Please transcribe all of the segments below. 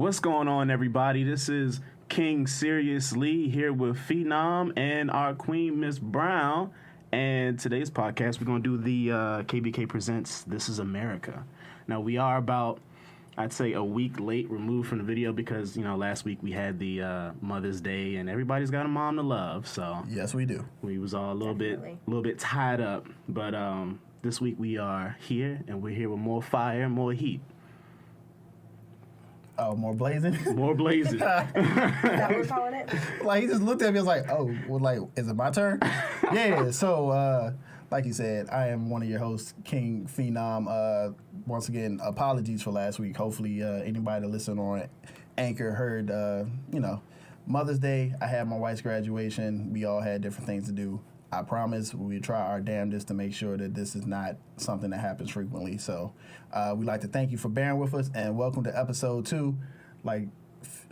What's going on, everybody? This is King Serious Lee here with Phenom and our queen, Miss Brown. And today's podcast, we're going to do the KBK Presents This is America. Now, we are about, I'd say, a week late removed from the video because, last week we had the Mother's Day and everybody's got a mom to love. So yes, we do. We was all a little bit tied up. But this week we are here, and we're here with more fire, more heat. Oh, more blazing? More blazing. Is that what we're calling it? Like, he just looked at me and was like, oh, well, like, is it my turn? Yeah, so, like you said, I am one of your hosts, King Phenom. Once again, apologies for last week. Hopefully, anybody that listened on Anchor heard, Mother's Day, I had my wife's graduation. We all had different things to do. I promise we try our damnedest to make sure that this is not something that happens frequently. So we'd like to thank you for bearing with us, and welcome to episode 2. Like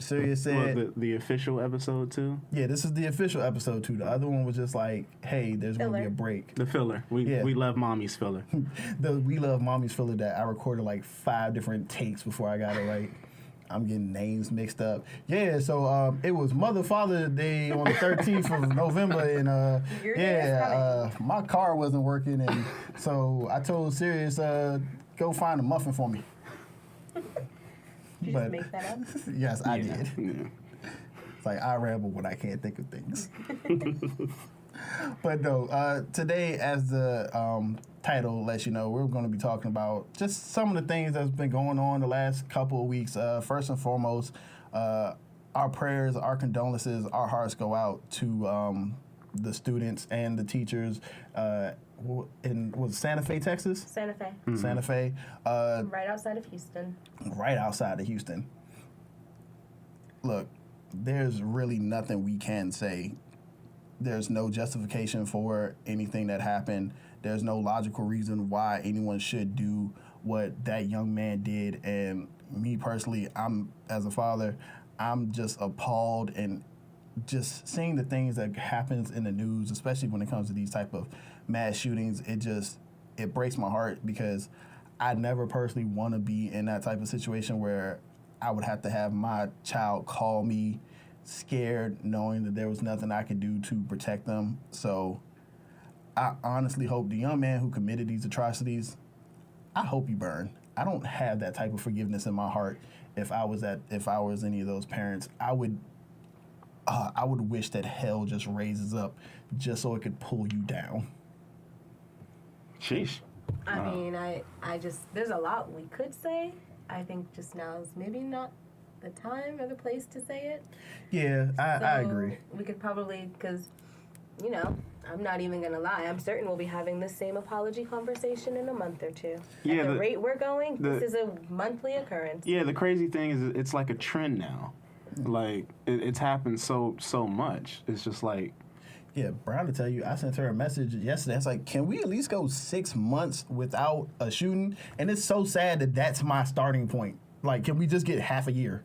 Sirius said. Well, the official episode 2? Yeah, this is the official episode 2. The other one was just like, hey, there's going to be a break. The filler. We love Mommy's filler. We love Mommy's filler that I recorded like 5 different takes before I got it right. I'm getting names mixed up. Yeah, so it was Father's Day on the 13th of November, and my car wasn't working, and so I told Sirius, go find a muffin for me. Did you just make that up? Yes, I did. Yeah. It's like I ramble when I can't think of things. But no, today, as the title lets you know, we're going to be talking about just some of the things that's been going on the last couple of weeks. First and foremost, our prayers, our condolences, our hearts go out to the students and the teachers was Santa Fe, Texas? Santa Fe. Mm-hmm. Santa Fe. Right outside of Houston. Right outside of Houston. Look, there's really nothing we can say. There's no justification for anything that happened. There's no logical reason why anyone should do what that young man did. And me personally, as a father, I'm just appalled, and just seeing the things that happens in the news, especially when it comes to these type of mass shootings, it breaks my heart, because I never personally want to be in that type of situation where I would have to have my child call me scared, knowing that there was nothing I could do to protect them. So I honestly hope the young man who committed these atrocities, I hope you burn. I don't have that type of forgiveness in my heart. If I was any of those parents, I would wish that hell just raises up just so it could pull you down. Sheesh. I mean, I just, there's a lot we could say. I think just now is maybe not the time or the place to say it. Yeah, I agree. We could probably, because, I'm not even going to lie. I'm certain we'll be having this same apology conversation in a month or 2. Yeah, At the rate we're going, this is a monthly occurrence. Yeah, the crazy thing is it's like a trend now. Like, it's happened so much. It's just like... Yeah, Brown, to tell you, I sent her a message yesterday. It's like, can we at least go 6 months without a shooting? And it's so sad that that's my starting point. Like, can we just get half a year?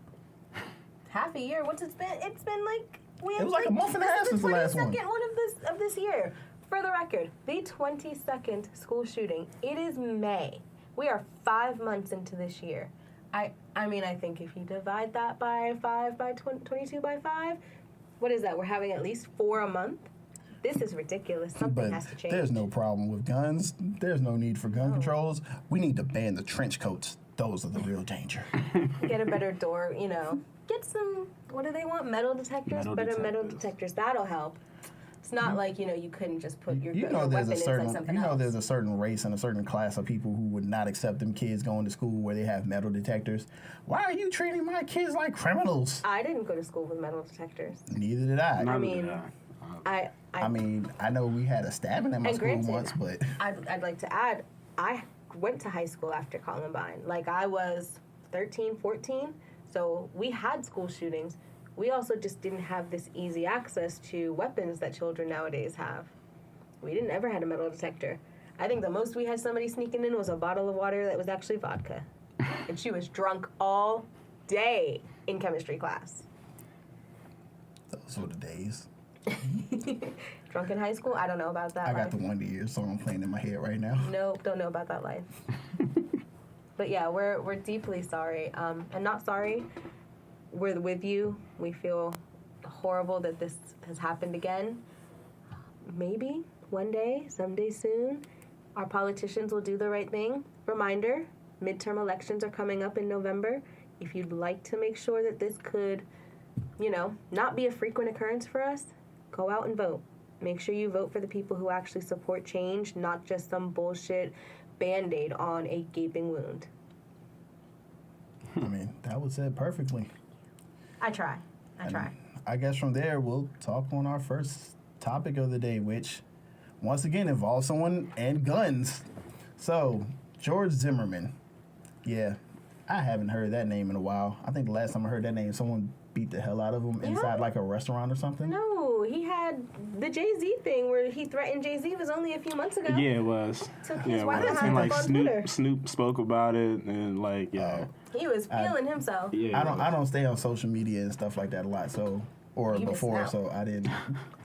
Half a year? What's it been? It's been like... It was like a month and a half since the last one. This is the 22nd one of this year. For the record, the 22nd school shooting. It is May. We are 5 months into this year. I mean, I think if you divide that by 5 by 22 by 5, what is that? We're having at least 4 a month? This is ridiculous. Something has to change. There's no problem with guns. There's no need for gun controls. We need to ban the trench coats. Those are the real danger. Get a better door, Get some, what do they want? Metal detectors? Metal detectors. That'll help. It's not like, you couldn't just put your weapon inside something else. There's a certain race and a certain class of people who would not accept them kids going to school where they have metal detectors. Why are you treating my kids like criminals? I didn't go to school with metal detectors. Neither did I. I mean, I know we had a stabbing at my school once, but... I'd like to add, I went to high school after Columbine. Like, I was 13, 14, so we had school shootings. We also just didn't have this easy access to weapons that children nowadays have. We didn't ever had a metal detector. I think the most we had somebody sneaking in was a bottle of water that was actually vodka. And she was drunk all day in chemistry class. Those were the days. Drunk in high school? I don't know about that. I got the Wonder Years song playing in my head right now. Nope, don't know about that life. But yeah, we're deeply sorry. And not sorry we're with you. We feel horrible that this has happened again. Maybe one day, someday soon, our politicians will do the right thing. Reminder, midterm elections are coming up in November. If you'd like to make sure that this could, not be a frequent occurrence for us, go out and vote. Make sure you vote for the people who actually support change, not just some bullshit Band-Aid on a gaping wound. I mean, that was said perfectly. I try. I guess from there, we'll talk on our first topic of the day, which, once again, involves someone and guns. So, George Zimmerman. Yeah, I haven't heard that name in a while. I think the last time I heard that name, someone beat the hell out of him inside like a restaurant or something. No, he had the Jay-Z thing where he threatened Jay-Z. It was only a few months ago. Yeah, it was. Took Yeah, his it wife was. on And like Twitter. Snoop spoke about it, and like, yeah. He was feeling himself. Yeah, I don't stay on social media and stuff like that a lot, or You before, missing so I didn't.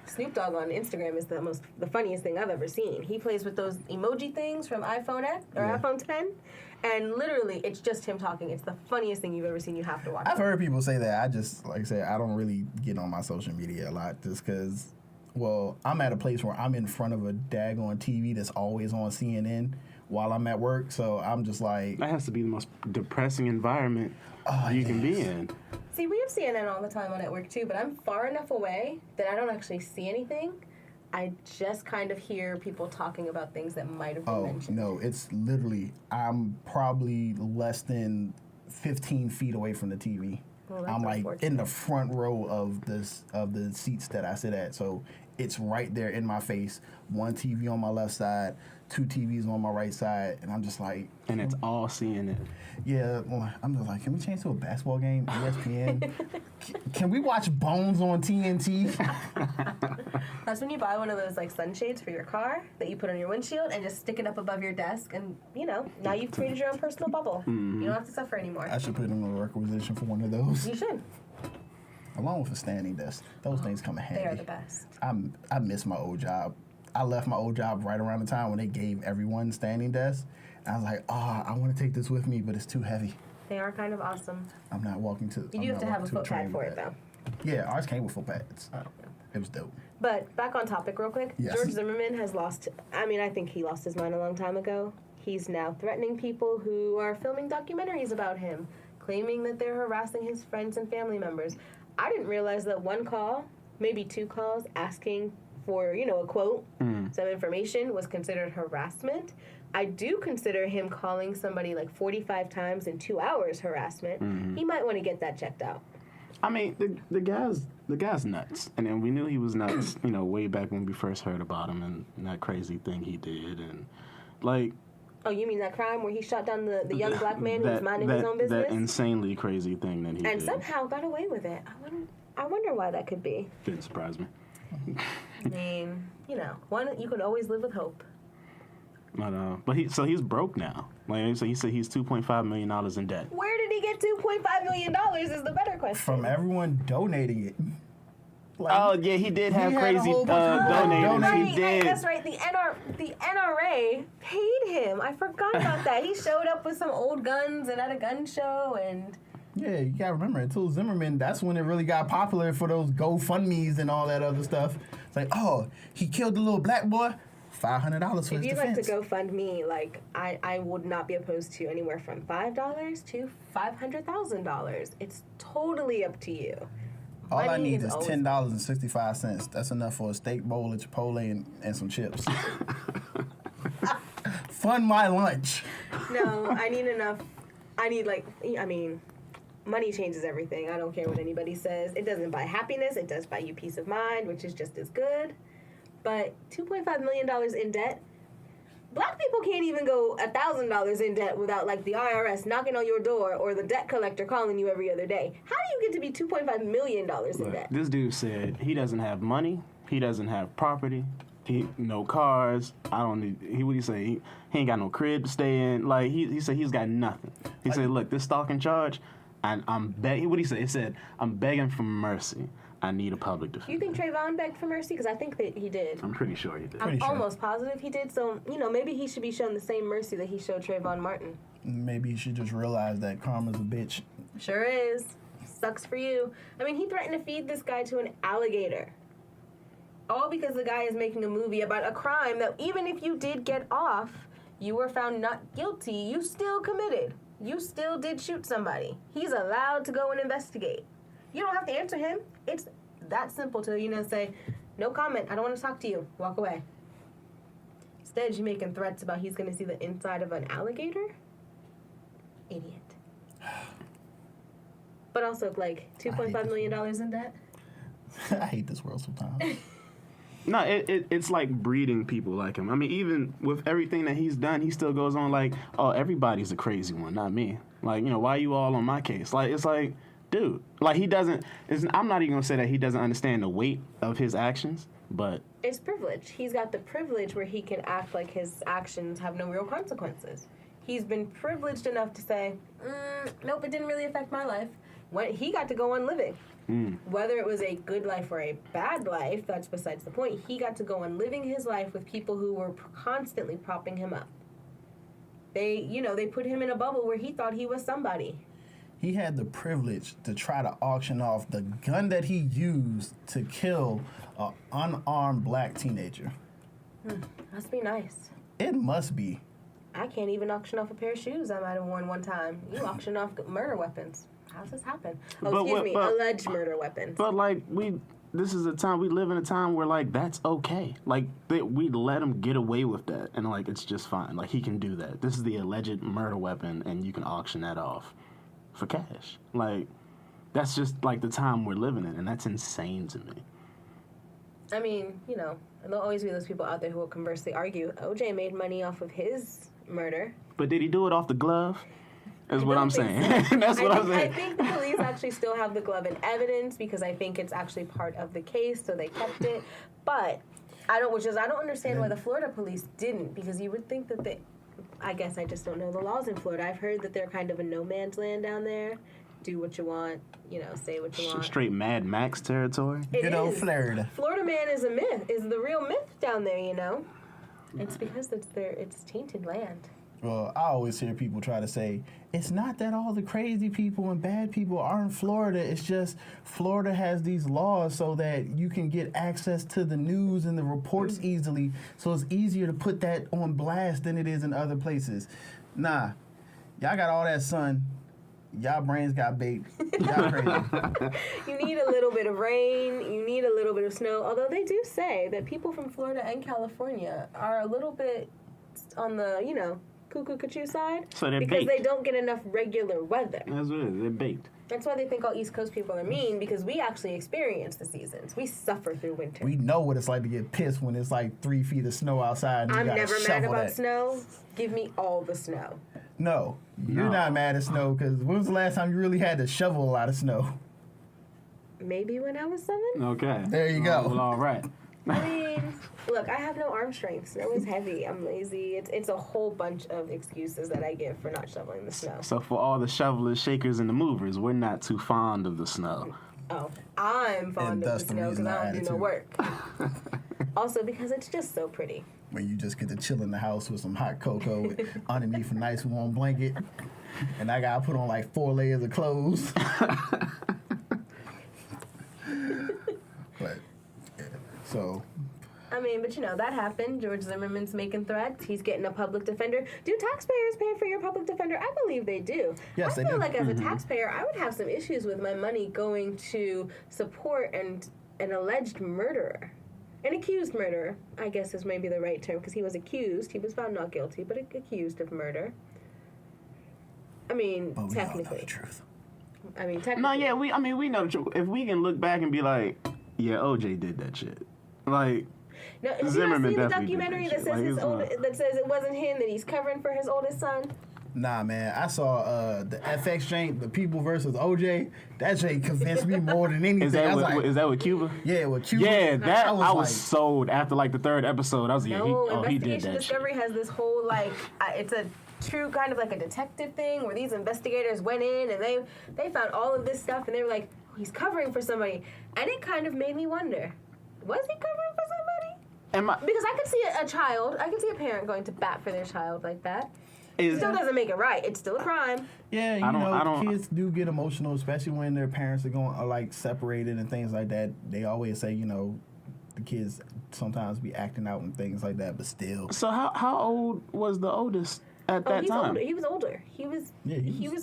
Snoop Dogg on Instagram is the funniest thing I've ever seen. He plays with those emoji things from iPhone X or iPhone 10, and literally it's just him talking. It's the funniest thing you've ever seen. You have to watch I've it. heard people say that. I just, like I said, I don't really get on my social media a lot just because, well, I'm at a place where I'm in front of a daggone TV that's always on CNN while I'm at work, so I'm just like... That has to be the most depressing environment you can be in. See, we have CNN all the time on at work too, but I'm far enough away that I don't actually see anything. I just kind of hear people talking about things that might have been mentioned. No, it's literally, I'm probably less than 15 feet away from the TV. Well, that's I'm like unfortunate. in the front row of the seats that I sit at, so it's right there in my face. One TV on my left side, two TVs on my right side, and I'm just like... And it's all seeing it. Yeah, well, I'm just like, can we change to a basketball game, ESPN? Can we watch Bones on TNT? That's when you buy one of those like sunshades for your car that you put on your windshield and just stick it up above your desk, and now you've created your own personal bubble. You don't have to suffer anymore. I should put in a requisition for one of those. You should. Along with a standing desk. Those things come in handy. They are the best. I miss my old job. I left my old job right around the time when they gave everyone standing desks. And I was like, I want to take this with me, but it's too heavy. They are kind of awesome. I'm not walking to... You do have to have a foot pad for it, though. Yeah, ours came with foot pads. Oh. It was dope. But back on topic real quick. Yes. George Zimmerman has lost... I think he lost his mind a long time ago. He's now threatening people who are filming documentaries about him, claiming that they're harassing his friends and family members. I didn't realize that one call, maybe two calls, asking for, a quote, some information was considered harassment. I do consider him calling somebody like 45 times in 2 hours harassment. He might want to get that checked out. I mean, the guy's nuts, and then we knew he was nuts, way back when we first heard about him and that crazy thing he did, and like. Oh, you mean that crime where he shot down the young black man who was minding his own business? That insanely crazy thing that he did. And somehow got away with it. I wonder why that could be. Didn't surprise me. I mean, you could always live with hope. But he's broke now. Like, so he said he's $2.5 million in debt. Where did he get $2.5 million is the better question. From everyone donating it. Like, Oh yeah, he did have He had a crazy whole bunch of donators. right, He did. That's right. The NRA paid him. I forgot about that. He showed up with some old guns and at a gun show and. Yeah, you gotta remember, until Zimmerman, that's when it really got popular for those GoFundMes and all that other stuff. It's like, he killed the little black boy, $500 for his If you'd like defense. to GoFundMe, I would not be opposed to anywhere from $5 to $500,000. It's totally up to you. All I Money need is always- $10.65. That's enough for a steak bowl at Chipotle and some chips. Fund my lunch. No, I need enough. Money changes everything. I don't care what anybody says. It doesn't buy happiness. It does buy you peace of mind, which is just as good. But $2.5 million in debt, black people can't even go $1,000 in debt without the IRS knocking on your door or the debt collector calling you every other day. How do you get to be $2.5 million in debt? This dude said he doesn't have money. He doesn't have property. No cars. What did he say? He ain't got no crib to stay in. Like he said he's got nothing. He said, look, this stalking charge, and I'm begging. What did he say? He said, I'm begging for mercy. I need a public defender. Do you think Trayvon begged for mercy? Because I think that he did. I'm pretty sure he did. I'm sure. almost positive he did. So, maybe he should be shown the same mercy that he showed Trayvon Martin. Maybe you should just realize that karma's a bitch. Sure is. sucks for you. I mean, he threatened to feed this guy to an alligator. All because the guy is making a movie about a crime that even if you did get off, you were found not guilty, you still committed. You still did shoot somebody. He's allowed to go and investigate. You don't have to answer him. It's that simple to, say, no comment, I don't want to talk to you, walk away. Instead, you're making threats about he's going to see the inside of an alligator? Idiot. But also, like, $2.5 million in debt? I hate this world sometimes. No, it's like breeding people like him. I mean, even with everything that he's done, he still goes on like, oh, everybody's a crazy one, not me. Like, why are you all on my case? Like, it's like, dude, like he doesn't, I'm not even going to say that he doesn't understand the weight of his actions, but. It's privilege. He's got the privilege where he can act like his actions have no real consequences. He's been privileged enough to say, nope, it didn't really affect my life. When he got to go on living. Whether it was a good life or a bad life, that's besides the point. He got to go on living his life with people who were constantly propping him up. They put him in a bubble where he thought he was somebody. He had the privilege to try to auction off the gun that he used to kill an unarmed black teenager. Must be nice. It must be. I can't even auction off a pair of shoes I might have worn one time. You auction off murder weapons. How's this happen? Alleged murder weapons. But like we live in a time where like that's okay. Like we let him get away with that, and like it's just fine. Like he can do that. This is the alleged murder weapon, and you can auction that off for cash. Like that's just like the time we're living in, and that's insane to me. I mean, there'll always be those people out there who will conversely argue OJ made money off of his murder. But did he do it off the glove? That's what I'm saying. That's what I'm saying. I think the police actually still have the glove in evidence because I think it's actually part of the case, so they kept it. But I don't understand why the Florida police didn't, because you would think that I guess I just don't know the laws in Florida. I've heard that they're kind of a no man's land down there. Do what you want, say what you want. Straight Mad Max territory. Good old Florida. Florida man is a myth, is the real myth down there, It's because it's tainted land. Well, I always hear people try to say, it's not that all the crazy people and bad people are in Florida. It's just Florida has these laws so that you can get access to the news and the reports easily. So it's easier to put that on blast than it is in other places. Nah, y'all got all that sun. Y'all brains got baked. Y'all crazy. You need a little bit of rain. You need a little bit of snow. Although they do say that people from Florida and California are a little bit on the, cuckoo-cuckoo side. So they're because baked. They don't get enough regular weather. That's what it is. They're baked. That's why they think all East Coast people are mean, because we actually experience the seasons. We suffer through winter. We know what it's like to get pissed when it's like 3 feet of snow outside. And I'm you never mad about that. snow. Give me all the snow. No, you're not mad at snow, because when was the last time you really had to shovel a lot of snow? Maybe when I was 7. Okay. There you go. Well, all right. I mean, look, I have no arm strength. Snow is heavy. I'm lazy. It's a whole bunch of excuses that I give for not shoveling the snow. So for all the shovelers, shakers, and the movers, we're not too fond of the snow. Oh, I'm fond of the snow because I don't do no work. Also because it's just so pretty. When you just get to chill in the house with some hot cocoa underneath a nice warm blanket, and I gotta put on like 4 layers of clothes. But yeah, so. I mean, but that happened. George Zimmerman's making threats. He's getting a public defender. Do taxpayers pay for your public defender? I believe they do. Yes, I they feel do. like as a taxpayer, I would have some issues with my money going to support an alleged murderer. An accused murderer, I guess is maybe the right term, because he was accused. He was found not guilty, but accused of murder. I mean, But we technically. all know the truth. I mean, technically. No, yeah, we know the truth. If we can look back and be like, yeah, OJ did that shit. Like, No, have Zimmerman you not seen the definitely did documentary that that shit. says that says it wasn't him, that he's covering for his oldest son? Nah, man, I saw the FX Jank, the People versus OJ. That Jank convinced me more than anything. is that with Cuba? Yeah, with Cuba. Yeah, that I was like, sold after like the 3rd episode. I was like, he did Investigation that Discovery shit. has this whole it's a true kind of like a detective thing where these investigators went in and they found all of this stuff and they were like, he's covering for somebody, and it kind of made me wonder, was he covering for somebody? Because I could see a child, I could see a parent going to bat for their child like that. It still doesn't make it right. It's still a crime. Yeah, I don't- kids do get emotional, especially when their parents are like separated and things like that. They always say, the kids sometimes be acting out and things like that, but still. So how old was the oldest at that He's time? older. He was older. He was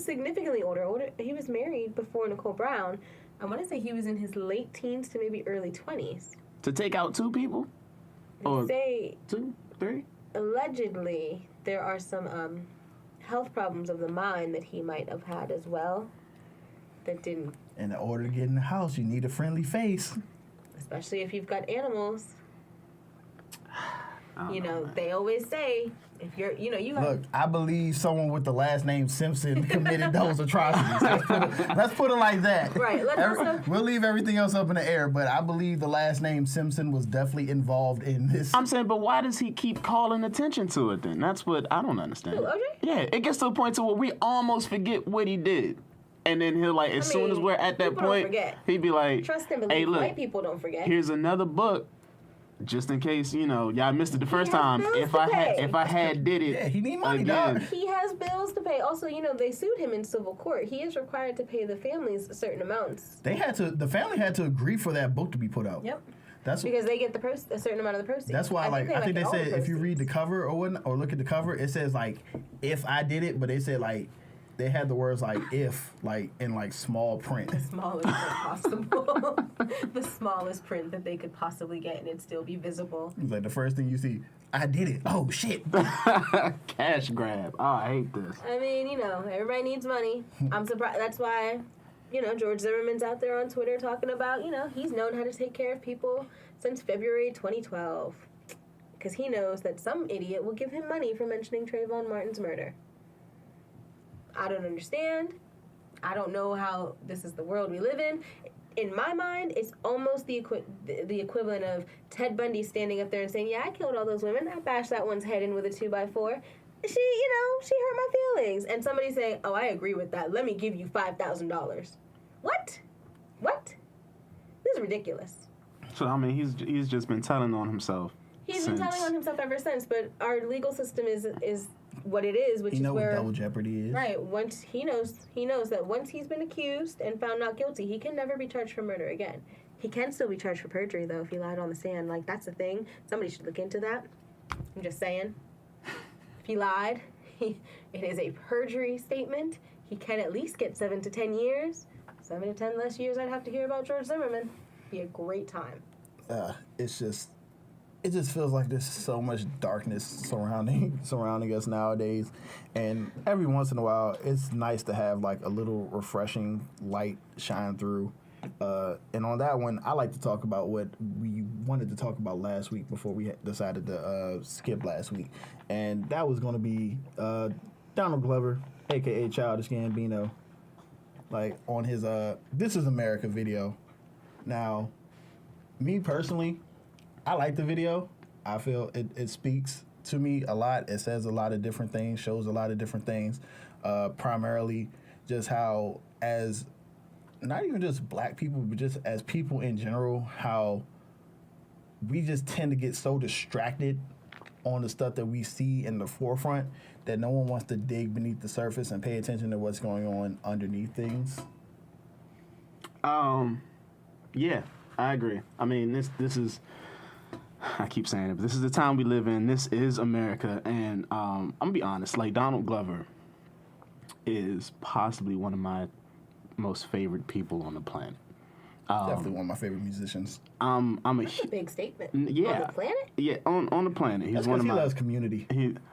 significantly older. He was married before Nicole Brown. I want to say he was in his late teens to maybe early 20s. To take out two people? Or Say 2, 3? allegedly there are some health problems of the mind that he might have had as well that didn't. In order to get in the house, you need a friendly face. Especially if you've got animals. I don't know, man. They always say, if you're, you have... Look, I believe someone with the last name Simpson committed those atrocities. Let's put it like that. Right. We'll leave everything else up in the air, but I believe the last name Simpson was definitely involved in this. I'm saying, but why does he keep calling attention to it then? That's what I don't understand. Who, OJ? Yeah, it gets to a point to where we almost forget what he did. And then he'll as soon as we're at that people don't point, forget. he'd be like, Trust and believe. hey, look, White people don't forget. here's another book, just in case, y'all missed it the first has time. bills If to I pay. had did it Yeah, he need money, again. dog. He has bills to pay. Also, they sued him in civil court. He is required to pay the families certain amounts. The family had to agree for that book to be put out. Yep. That's Because they get a certain amount of the proceeds. That's why, I think they get all said the if you read the proceeds. cover or look at the cover, it says if I did it, but they said they had the words if in small print. The smallest print possible. The smallest print that they could possibly get and it'd still be visible. It's like the first thing you see, I did it. Oh shit. Cash grab. Oh, I hate this. I mean, everybody needs money. I'm surprised. That's why, George Zimmerman's out there on Twitter talking about, he's known how to take care of people since February 2012. Because he knows that some idiot will give him money for mentioning Trayvon Martin's murder. I don't understand. I don't know how this is the world we live in. In my mind, it's almost the equivalent of Ted Bundy standing up there and saying, yeah, I killed all those women. I bashed that one's head in with a 2x4. She hurt my feelings. And somebody saying, oh, I agree with that. Let me give you $5,000. What? This is ridiculous. So, I mean, he's just been telling on himself. He's been telling on himself ever since, but our legal system is what it is, which is where... what double jeopardy is. Right. Once he knows that once he's been accused and found not guilty, he can never be charged for murder again. He can still be charged for perjury, though, if he lied on the stand. That's the thing. Somebody should look into that. I'm just saying. If he lied, it is a perjury statement. He can at least get 7 to 10 years. 7 to 10 less years I'd have to hear about George Zimmerman. Be a great time. It just feels like there's so much darkness surrounding us nowadays, and every once in a while, it's nice to have a little refreshing light shine through. And on that one, I like to talk about what we wanted to talk about last week before we decided to skip last week, and that was going to be Donald Glover, aka Childish Gambino, on his "This Is America" video. Now, me personally, I like the video. I feel it speaks to me a lot. It says a lot of different things, shows a lot of different things. Primarily just how, as not even just black people, but just as people in general, how we just tend to get so distracted on the stuff that we see in the forefront that no one wants to dig beneath the surface and pay attention to what's going on underneath things. Yeah, I agree. I mean, this is... I keep saying it, but this is the time we live in. This is America, and I'm gonna be honest. Donald Glover is possibly one of my most favorite people on the planet. Definitely one of my favorite musicians. That's a big statement. Yeah. On the planet? Yeah, on the planet. He's That's one because of he my. loves Community.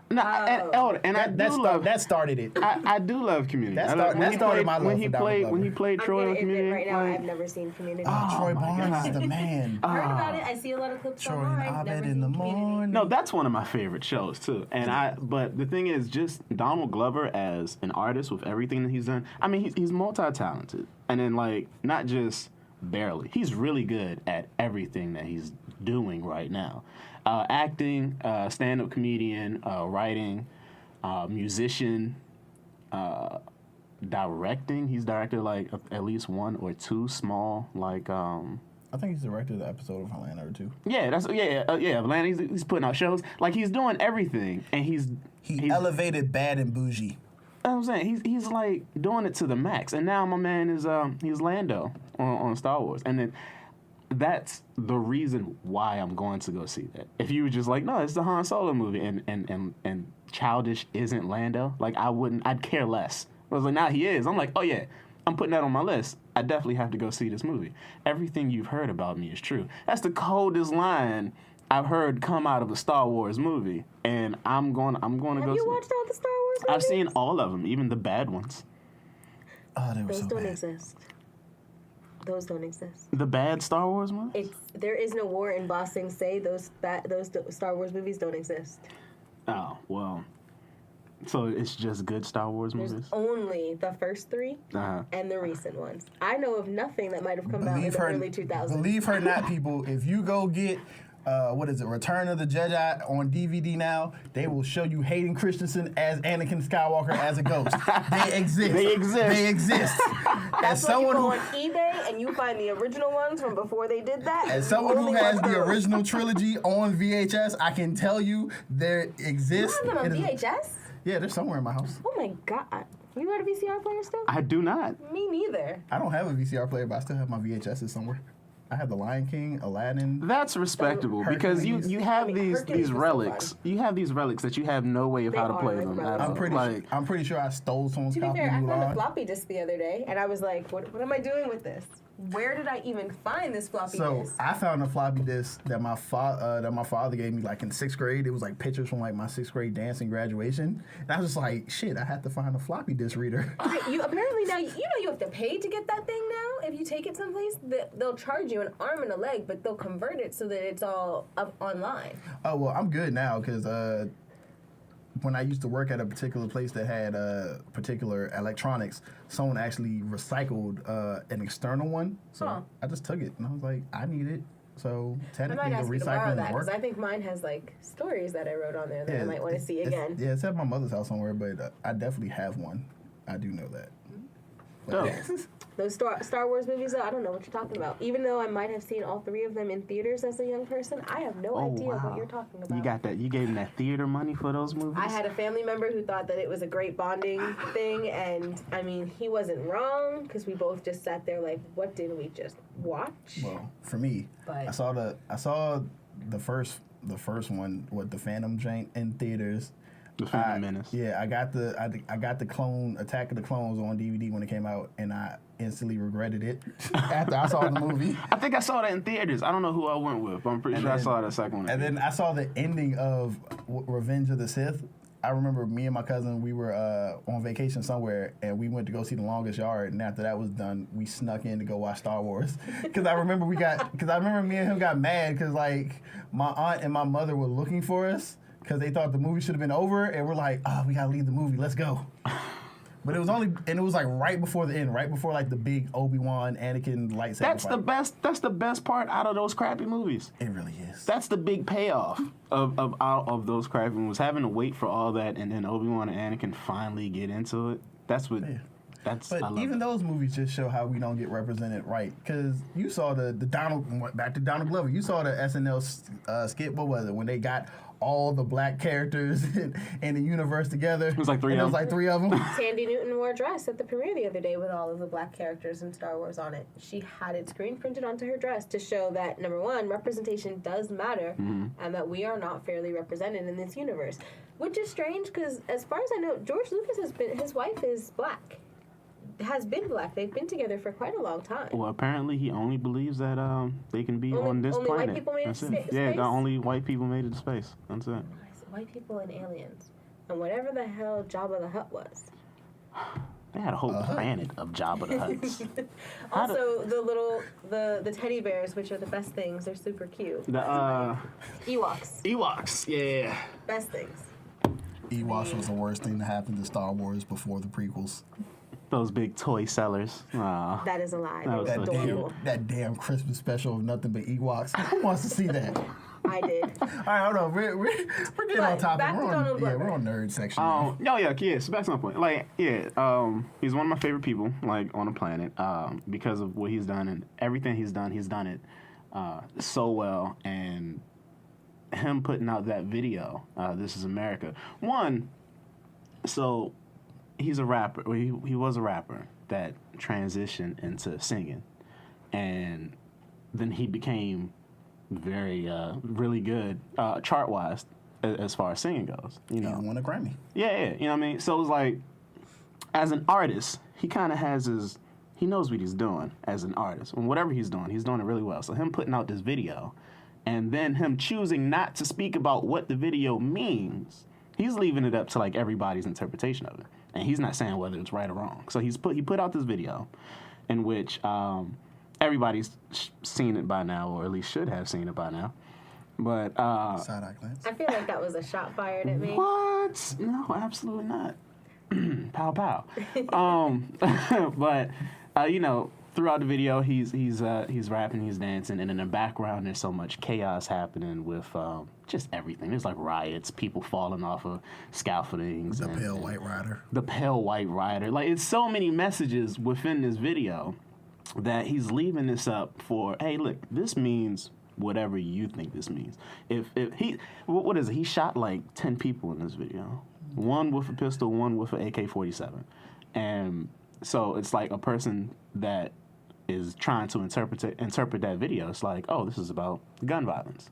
I started it. I do love Community. That started my love when he for Donald played Glover. when he played I'm Troy gonna on admit Community. right now, I've never seen Community. Troy my Barnes God. is the man. Heard about it. I see a lot of clips Troy online. and Never Abed seen in the Community. morning. No, that's one of my favorite shows too. But the thing is, just Donald Glover as an artist with everything that he's done. I mean, he's multi-talented, and then not just barely. He's really good at everything that he's doing right now. Acting, stand-up comedian, writing, musician, directing. He's directed at least one or two small I I think he's directed an episode of Atlanta or two. Yeah, Atlanta. He's putting out shows. Like, he's doing everything, and he's elevated Bad and Bougie. I'm saying he's like doing it to the max, and now my man is he's Lando on Star Wars, and then that's the reason why I'm going to go see that. If you were just like, no, it's the Han Solo movie, and Childish isn't Lando, like I'd care less. I was like, now he is. I'm like, oh yeah, I'm putting that on my list. I definitely have to go see this movie. Everything you've heard about me is true. That's the coldest line I've heard come out of a Star Wars movie, and I'm going to go. Have you watched all the Star Wars movies? I've seen all of them, even the bad ones. Oh, they were Those so don't bad. exist. Those don't exist. The bad Star Wars movies? There is no war in Ba Sing Se. Those Star Wars movies don't exist. Oh, well. So it's just good Star Wars There's movies? only the first three Uh-huh. and the recent ones. I know of nothing that might have come out in the early 2000s. Believe her not, people. If you go get Return of the Jedi on DVD now, they will show you Hayden Christensen as Anakin Skywalker as a ghost. They exist. They exist. They exist. That's when you go on eBay and you find the original ones from before they did that. As someone who Only has watch the those. original trilogy on VHS, I can tell you there exists. You have them on It is- VHS? Yeah, they're somewhere in my house. Oh my god. You got a VCR player still? I do not. Me neither. I don't have a VCR player, but I still have my VHSs somewhere. I have The Lion King, Aladdin. That's respectable because you have I mean, these Hercules was so relics. fun. You have these relics that you have no way of They how to are play like them. relics. I'm pretty sure I stole someone's To be copy fair, of I found a Mulan. floppy disk the other day, and I was like, what am I doing with this? Where did I even find this floppy So disk? I found a floppy disk that my father gave me like in 6th grade. It was like pictures from like my 6th grade dance and graduation. And I was just like, shit, I had to find a floppy disk reader. You apparently now, you have to pay to get that thing now. If you take it someplace, they'll charge you an arm and a leg, but they'll convert it so that it's all up online. Oh, well, I'm good now because when I used to work at a particular place that had particular electronics, someone actually recycled an external one. So Huh. I just took it and I was like, I need it. So I technically might the ask you to borrow recycling that works. because I think mine has like stories that I wrote on there that I might want to see again. It's at my mother's house somewhere, but I definitely have one. I do know that. Dope. Those Star Wars movies, though, I don't know what you're talking about. Even though I might have seen all three of them in theaters as a young person, I have no Oh, idea wow. what you're talking about. You got that? You gave him that theater money for those movies? I had a family member who thought that it was a great bonding thing, and I mean, he wasn't wrong because we both just sat there like, what did we just watch? Well, for me, But- I saw the first one with the Phantom Jank in theaters. The Phantom Menace. Yeah, I got the clone Attack of the Clones on DVD when it came out, and I instantly regretted it after I saw the movie. I think I saw that in theaters. I don't know who I went with, but I'm pretty sure I saw that second one. And then I saw the ending of Revenge of the Sith. I remember me and my cousin, we were on vacation somewhere, and we went to go see The Longest Yard. And after that was done, we snuck in to go watch Star Wars. Because I remember me and him got mad because like my aunt and my mother were looking for us because they thought the movie should have been over, and we're like, oh, we gotta leave the movie. Let's go. But it was like right before the end, right before like the big Obi-Wan, Anakin lightsaber That's fight. the best. That's the best part out of those crappy movies. It really is. That's the big payoff of those crappy movies. Having to wait for all that, and then Obi-Wan and Anakin finally get into it. That's what. Yeah. That's. But I love even it. those movies just show how we don't get represented right. Because you saw the back to Donald Glover. You saw the SNL skit. What was it when they got all the black characters in the universe together? It was like three and of It was them. like three of them. Tandy Newton wore a dress at the premiere the other day with all of the black characters in Star Wars on it. She had it screen printed onto her dress to show that, number one, representation does matter, and that we are not fairly represented in this universe. Which is strange because, as far as I know, George Lucas his wife is black. Has been black. They've been together for quite a long time. Well, apparently he only believes that they can be on this only white planet. people made it That's to it. space? Yeah, the only white people made it to space. That's it. White people and aliens. And whatever the hell Jabba the Hutt was. They had a whole planet of Jabba the Hutts. Also, the teddy bears, which are the best things. They're super cute. The Ewoks. Ewoks, yeah. Best things. Ewoks was the worst thing to happen to Star Wars before the prequels. Those big toy sellers. Aw. That is a lie. That They was were so adorable. That damn Christmas special of nothing but Ewoks. Who wants to see that? I did. All right, hold on. We're getting on topic. back to Donald Glover. We're on nerd section. now. So back to my point. Like, yeah, he's one of my favorite people, like, on the planet, because of what he's done and everything he's done it so well, and him putting out that video, This Is America. One, so he's a rapper. Well, he was a rapper that transitioned into singing, and then he became very really good chart wise as far as singing goes. You know, He won a Grammy. yeah. You know what I mean? So it was like, as an artist, he kind of has his. He knows what he's doing as an artist, and whatever he's doing it really well. So him putting out this video, and then him choosing not to speak about what the video means, he's leaving it up to like everybody's interpretation of it, and he's not saying whether it's right or wrong. So he put out this video, in which everybody's seen it by now, or at least should have seen it by now. But Side-eye glance. I feel like that was a shot fired at me. what? No, absolutely not. Pow pow. But you know, throughout the video, he's rapping, he's dancing, and in the background, there's so much chaos happening with just everything. There's like riots, people falling off of scaffoldings. The Pale White Rider. The Pale White Rider. Like, it's so many messages within this video that he's leaving this up for, hey, look, this means whatever you think this means. If he, what is it? He shot like 10 people in this video. One with a pistol, one with an AK-47. And so it's like a person that is trying to interpret that video. It's like, oh, this is about gun violence.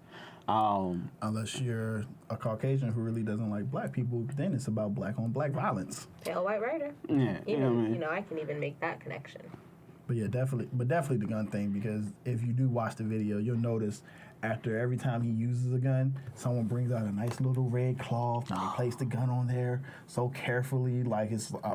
Unless you're a Caucasian who really doesn't like black people, then it's about black on black violence. Pale White Rider. Yeah, you know what I mean? You know, I can even make that connection. But yeah, definitely the gun thing, because if you do watch the video, you'll notice after every time he uses a gun, someone brings out a nice little red cloth and they place the gun on there so carefully, like it's a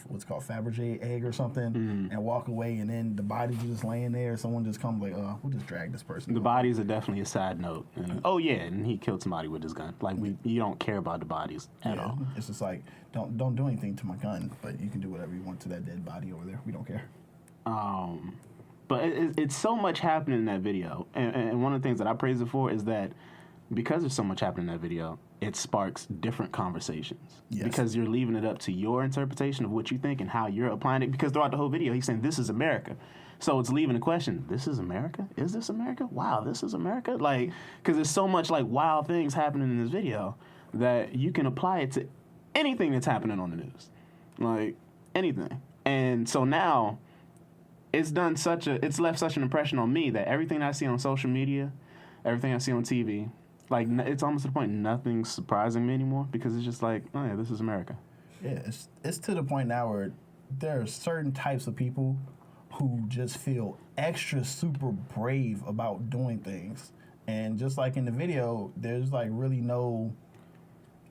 what's called Fabergé egg or something, and walk away, and then the body's just laying there. Someone just comes like, we'll just drag this person. The bodies are definitely a side note. And, oh yeah, and he killed somebody with his gun. Like, you don't care about the bodies at all. It's just like, don't do anything to my gun, but you can do whatever you want to that dead body over there. We don't care. But it's so much happening in that video. And one of the things that I praise it for is that because there's so much happening in that video, it sparks different conversations. Yes. Because you're leaving it up to your interpretation of what you think and how you're applying it. Because throughout the whole video, he's saying, this is America. So it's leaving the question, this is America? Is this America? Wow, this is America? Like, because there's so much like wild things happening in this video that you can apply it to anything that's happening on the news. Like, anything. And so now, it's left such an impression on me that everything I see on social media, everything I see on TV, like, it's almost to the point nothing's surprising me anymore, because it's just like, oh yeah, this is America. Yeah, it's to the point now where there are certain types of people who just feel extra super brave about doing things. And just like in the video, there's like really no,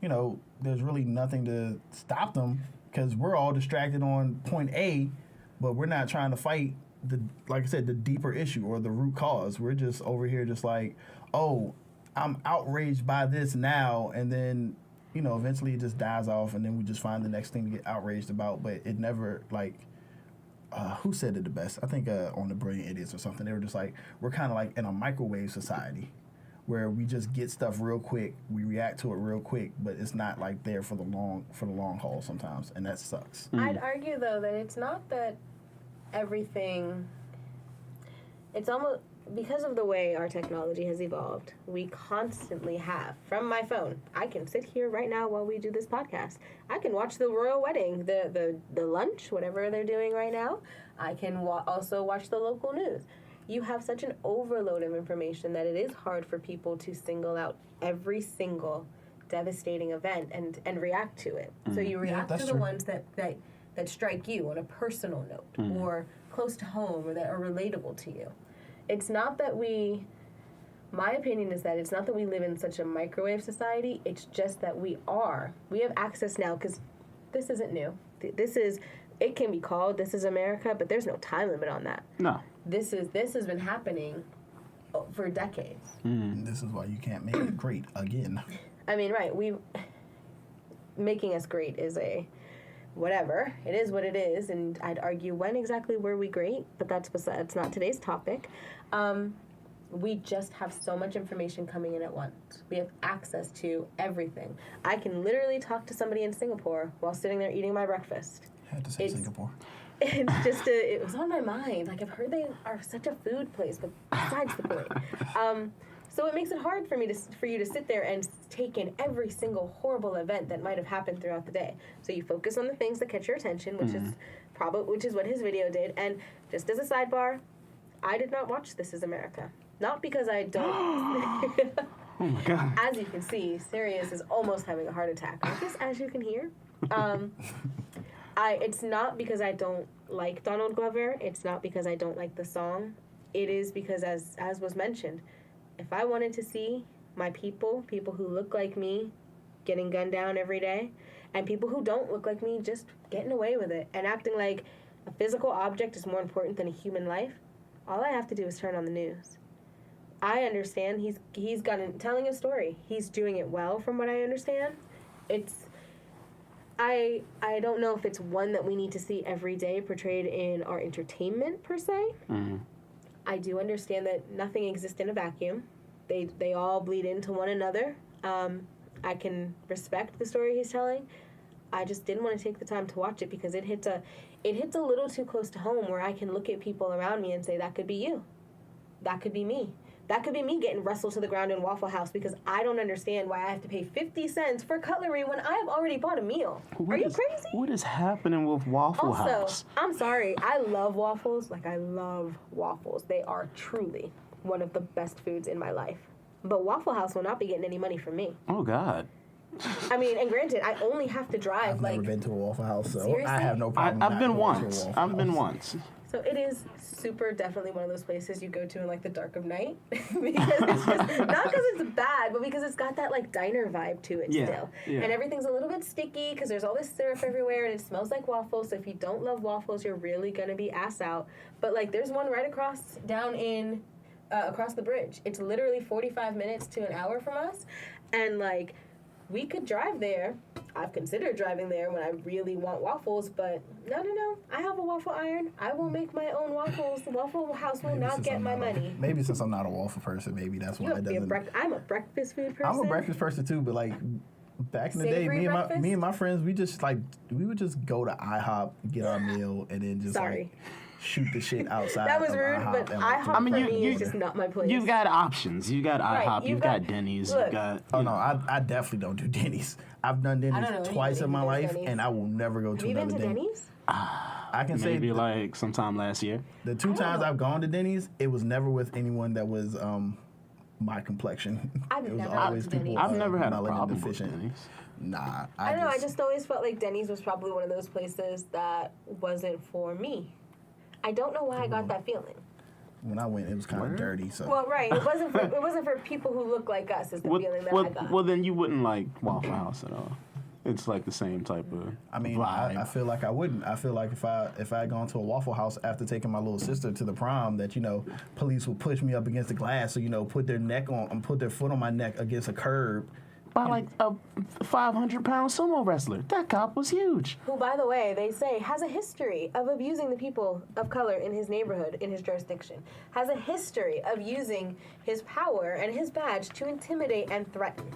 there's really nothing to stop them, because we're all distracted on point A, but we're not trying to fight like I said, the deeper issue or the root cause. We're just over here just like, oh, I'm outraged by this now, and then, eventually it just dies off, and then we just find the next thing to get outraged about. But it never, like, who said it the best? I think on the Brilliant Idiots or something, they were just like, we're kind of like in a microwave society where we just get stuff real quick, we react to it real quick, but it's not like there for the long haul sometimes, and that sucks. I'd argue though that it's not that everything, it's almost because of the way our technology has evolved, we constantly have, from my phone, I can sit here right now while we do this podcast. I can watch the royal wedding, the lunch, whatever they're doing right now. I can also watch the local news. You have such an overload of information that it is hard for people to single out every single devastating event and react to it. So you react to the ones that strike you on a personal note or close to home or that are relatable to you. It's not that my opinion is that it's not that we live in such a microwave society, it's just that we have access now, because this isn't new. It can be called This Is America, but there's no time limit on that. No. This has been happening for decades. This is why you can't make it great again. I mean, right, making us great is whatever. It is what it is, and I'd argue when exactly were we great, but that's not today's topic. We just have so much information coming in at once. We have access to everything. I can literally talk to somebody in Singapore while sitting there eating my breakfast. I had to say Singapore. it's just it was on my mind. Like, I've heard they are such a food place, but besides the point. So it makes it hard for you to sit there and take in every single horrible event that might have happened throughout the day. So you focus on the things that catch your attention, which is what his video did. And just as a sidebar, I did not watch This Is America. Not because I don't. Oh my God. As you can see, Sirius is almost having a heart attack. Just as you can hear. It's not because I don't like Donald Glover. It's not because I don't like the song. It is because, as was mentioned, if I wanted to see my people who look like me getting gunned down every day, and people who don't look like me just getting away with it and acting like a physical object is more important than a human life, all I have to do is turn on the news. I understand he's telling a story. He's doing it well, from what I understand. I don't know if it's one that we need to see every day portrayed in our entertainment per se. Mm-hmm. I do understand that nothing exists in a vacuum. They all bleed into one another. I can respect the story he's telling. I just didn't want to take the time to watch it because it hits a little too close to home, where I can look at people around me and say, that could be you. That could be me. That could be me getting wrestled to the ground in Waffle House because I don't understand why I have to pay 50 cents for cutlery when I have already bought a meal. Are you crazy? What is happening with Waffle House? Also, I'm sorry. I love waffles. Like, I love waffles. They are truly one of the best foods in my life. But Waffle House will not be getting any money from me. Oh, God. I mean, and granted, I only have to drive, I've never been to a Waffle House, so seriously? I have no problem. I've been once. So it is super definitely one of those places you go to in, like, the dark of night. Because it's just, not because it's bad, but because it's got that, like, diner vibe to it still. Yeah. And everything's a little bit sticky because there's all this syrup everywhere and it smells like waffles. So if you don't love waffles, you're really going to be ass out. But, like, there's one right across the bridge. It's literally 45 minutes to an hour from us. And, like, we could drive there. I've considered driving there when I really want waffles, but no. I have a waffle iron. I will make my own waffles. The Waffle House will not get my money. Maybe since I'm not a waffle person, maybe that's why it doesn't. I'm a breakfast food person. I'm a breakfast person too, but like back in the day, me and my friends, we would just go to IHOP, get our meal, and then just shoot the shit outside. That was rude, but IHOP for me is just not my place. You've got options. You got IHOP. You've got Denny's. Look, you got. Oh no, I definitely don't do Denny's. I've done Denny's twice in my life, and I will never go to another Denny's. Have you been to Denny's? I can say maybe like sometime last year. The two times I've gone to Denny's, it was never with anyone that was my complexion. I've never had a problem with Denny's. Nah, I don't know. I just always felt like Denny's was probably one of those places that wasn't for me. I don't know why I got that feeling. When I went, it was kind of dirty. So well, right, it wasn't for people who look like us. Is the feeling that I got. Well, then you wouldn't like Waffle House at all. It's like the same type of. I mean, I feel like I wouldn't. I feel like if I had gone to a Waffle House after taking my little sister to the prom, that police would push me up against the glass, or put their foot on my neck against a curb. By like a 500-pound sumo wrestler. That cop was huge. Who, by the way, they say has a history of abusing the people of color in his neighborhood, in his jurisdiction. Has a history of using his power and his badge to intimidate and threaten.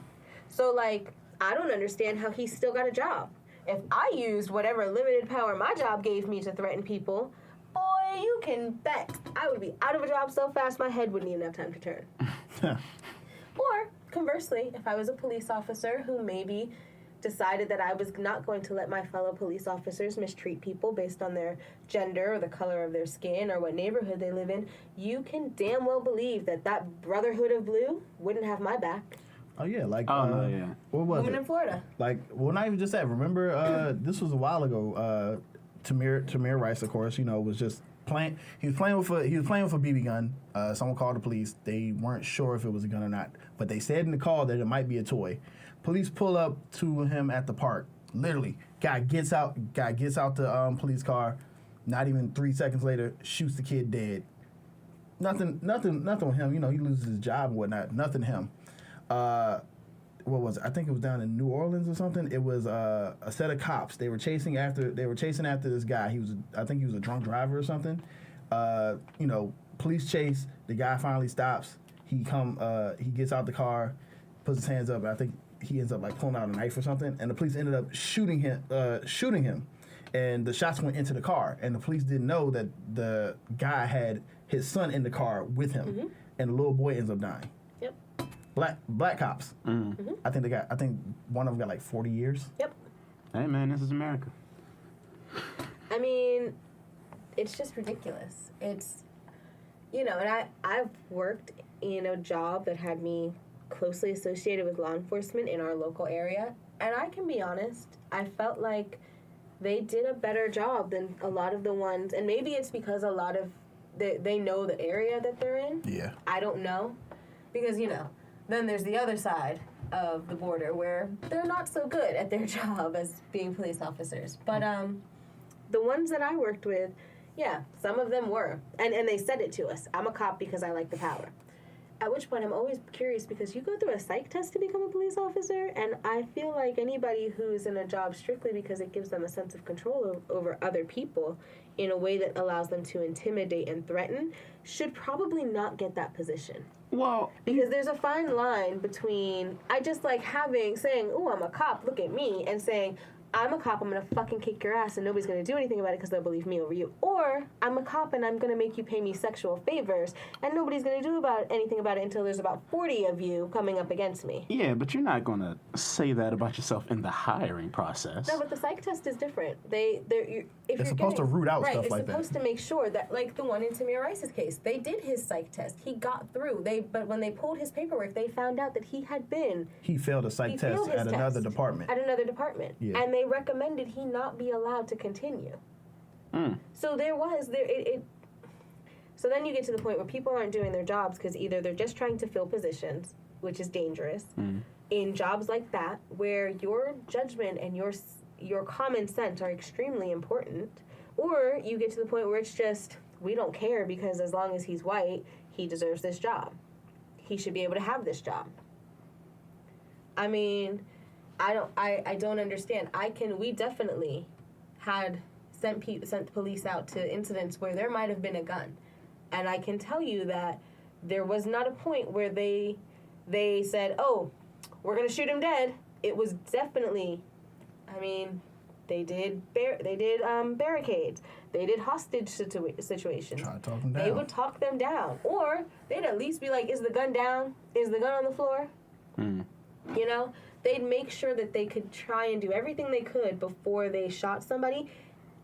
So, like, I don't understand how he's still got a job. If I used whatever limited power my job gave me to threaten people, boy, you can bet I would be out of a job so fast my head wouldn't even have time to turn. Or, conversely, if I was a police officer who maybe decided that I was not going to let my fellow police officers mistreat people based on their gender or the color of their skin or what neighborhood they live in, you can damn well believe that Brotherhood of Blue wouldn't have my back. Oh, yeah, like, yeah. What was Women in Florida. Like, well, not even just that. Remember, this was a while ago, Tamir Rice, of course, was just playing. He was playing with a BB gun. Someone called the police. They weren't sure if it was a gun or not, but they said in the call that it might be a toy. Police pull up to him at the park. Literally, guy gets out the police car. Not even 3 seconds later, shoots the kid dead. Nothing with him. He loses his job and whatnot. Nothing to him. What was it? I think it was down in New Orleans or something. It was a set of cops. They were chasing after this guy. I think he was a drunk driver or something. Police chase. The guy finally stops. He gets out the car, puts his hands up. And I think he ends up like pulling out a knife or something. And the police ended up shooting him. and the shots went into the car, and the police didn't know that the guy had his son in the car with him, and the little boy ends up dying. Yep. Black cops. I think one of them got like 40 years. Yep. Hey man, this is America. I mean, it's just ridiculous. It's, and I've worked in a job that had me closely associated with law enforcement in our local area, and I can be honest, I felt like they did a better job than a lot of the ones, and maybe it's because a lot of they know the area that they're in. Yeah. I don't know, because then there's the other side of the border where they're not so good at their job as being police officers. But the ones that I worked with, yeah, some of them were, and they said it to us. I'm a cop because I like the power. At which point I'm always curious, because you go through a psych test to become a police officer, and I feel like anybody who's in a job strictly because it gives them a sense of control over other people in a way that allows them to intimidate and threaten should probably not get that position. Well, because there's a fine line between I just like saying, "Oh, I'm a cop, look at me," and saying, I'm a cop, I'm going to fucking kick your ass and nobody's going to do anything about it because they'll believe me over you. Or, I'm a cop and I'm going to make you pay me sexual favors and nobody's going to do anything about it until there's about 40 of you coming up against me. Yeah, but you're not going to say that about yourself in the hiring process. No, but the psych test is different. It's supposed to root out stuff like that. It's supposed to make sure that, like the one in Tamir Rice's case, they did his psych test. He got through. But when they pulled his paperwork, they found out that he failed a psych test at another department. Yeah. And they recommended he not be allowed to continue. So so then you get to the point where people aren't doing their jobs because either they're just trying to fill positions, which is dangerous, in jobs like that where your judgment and your common sense are extremely important, or you get to the point where it's just, we don't care because as long as he's white, he deserves this job. He should be able to have this job. I mean, I don't understand. We definitely had sent the police out to incidents where there might have been a gun. And I can tell you that there was not a point where they said, "Oh, we're going to shoot him dead." It was definitely, they did barricades. They did hostage situations. Try to talk them down. They would talk them down. Or they'd at least be like, "Is the gun down? Is the gun on the floor?" They'd make sure that they could try and do everything they could before they shot somebody.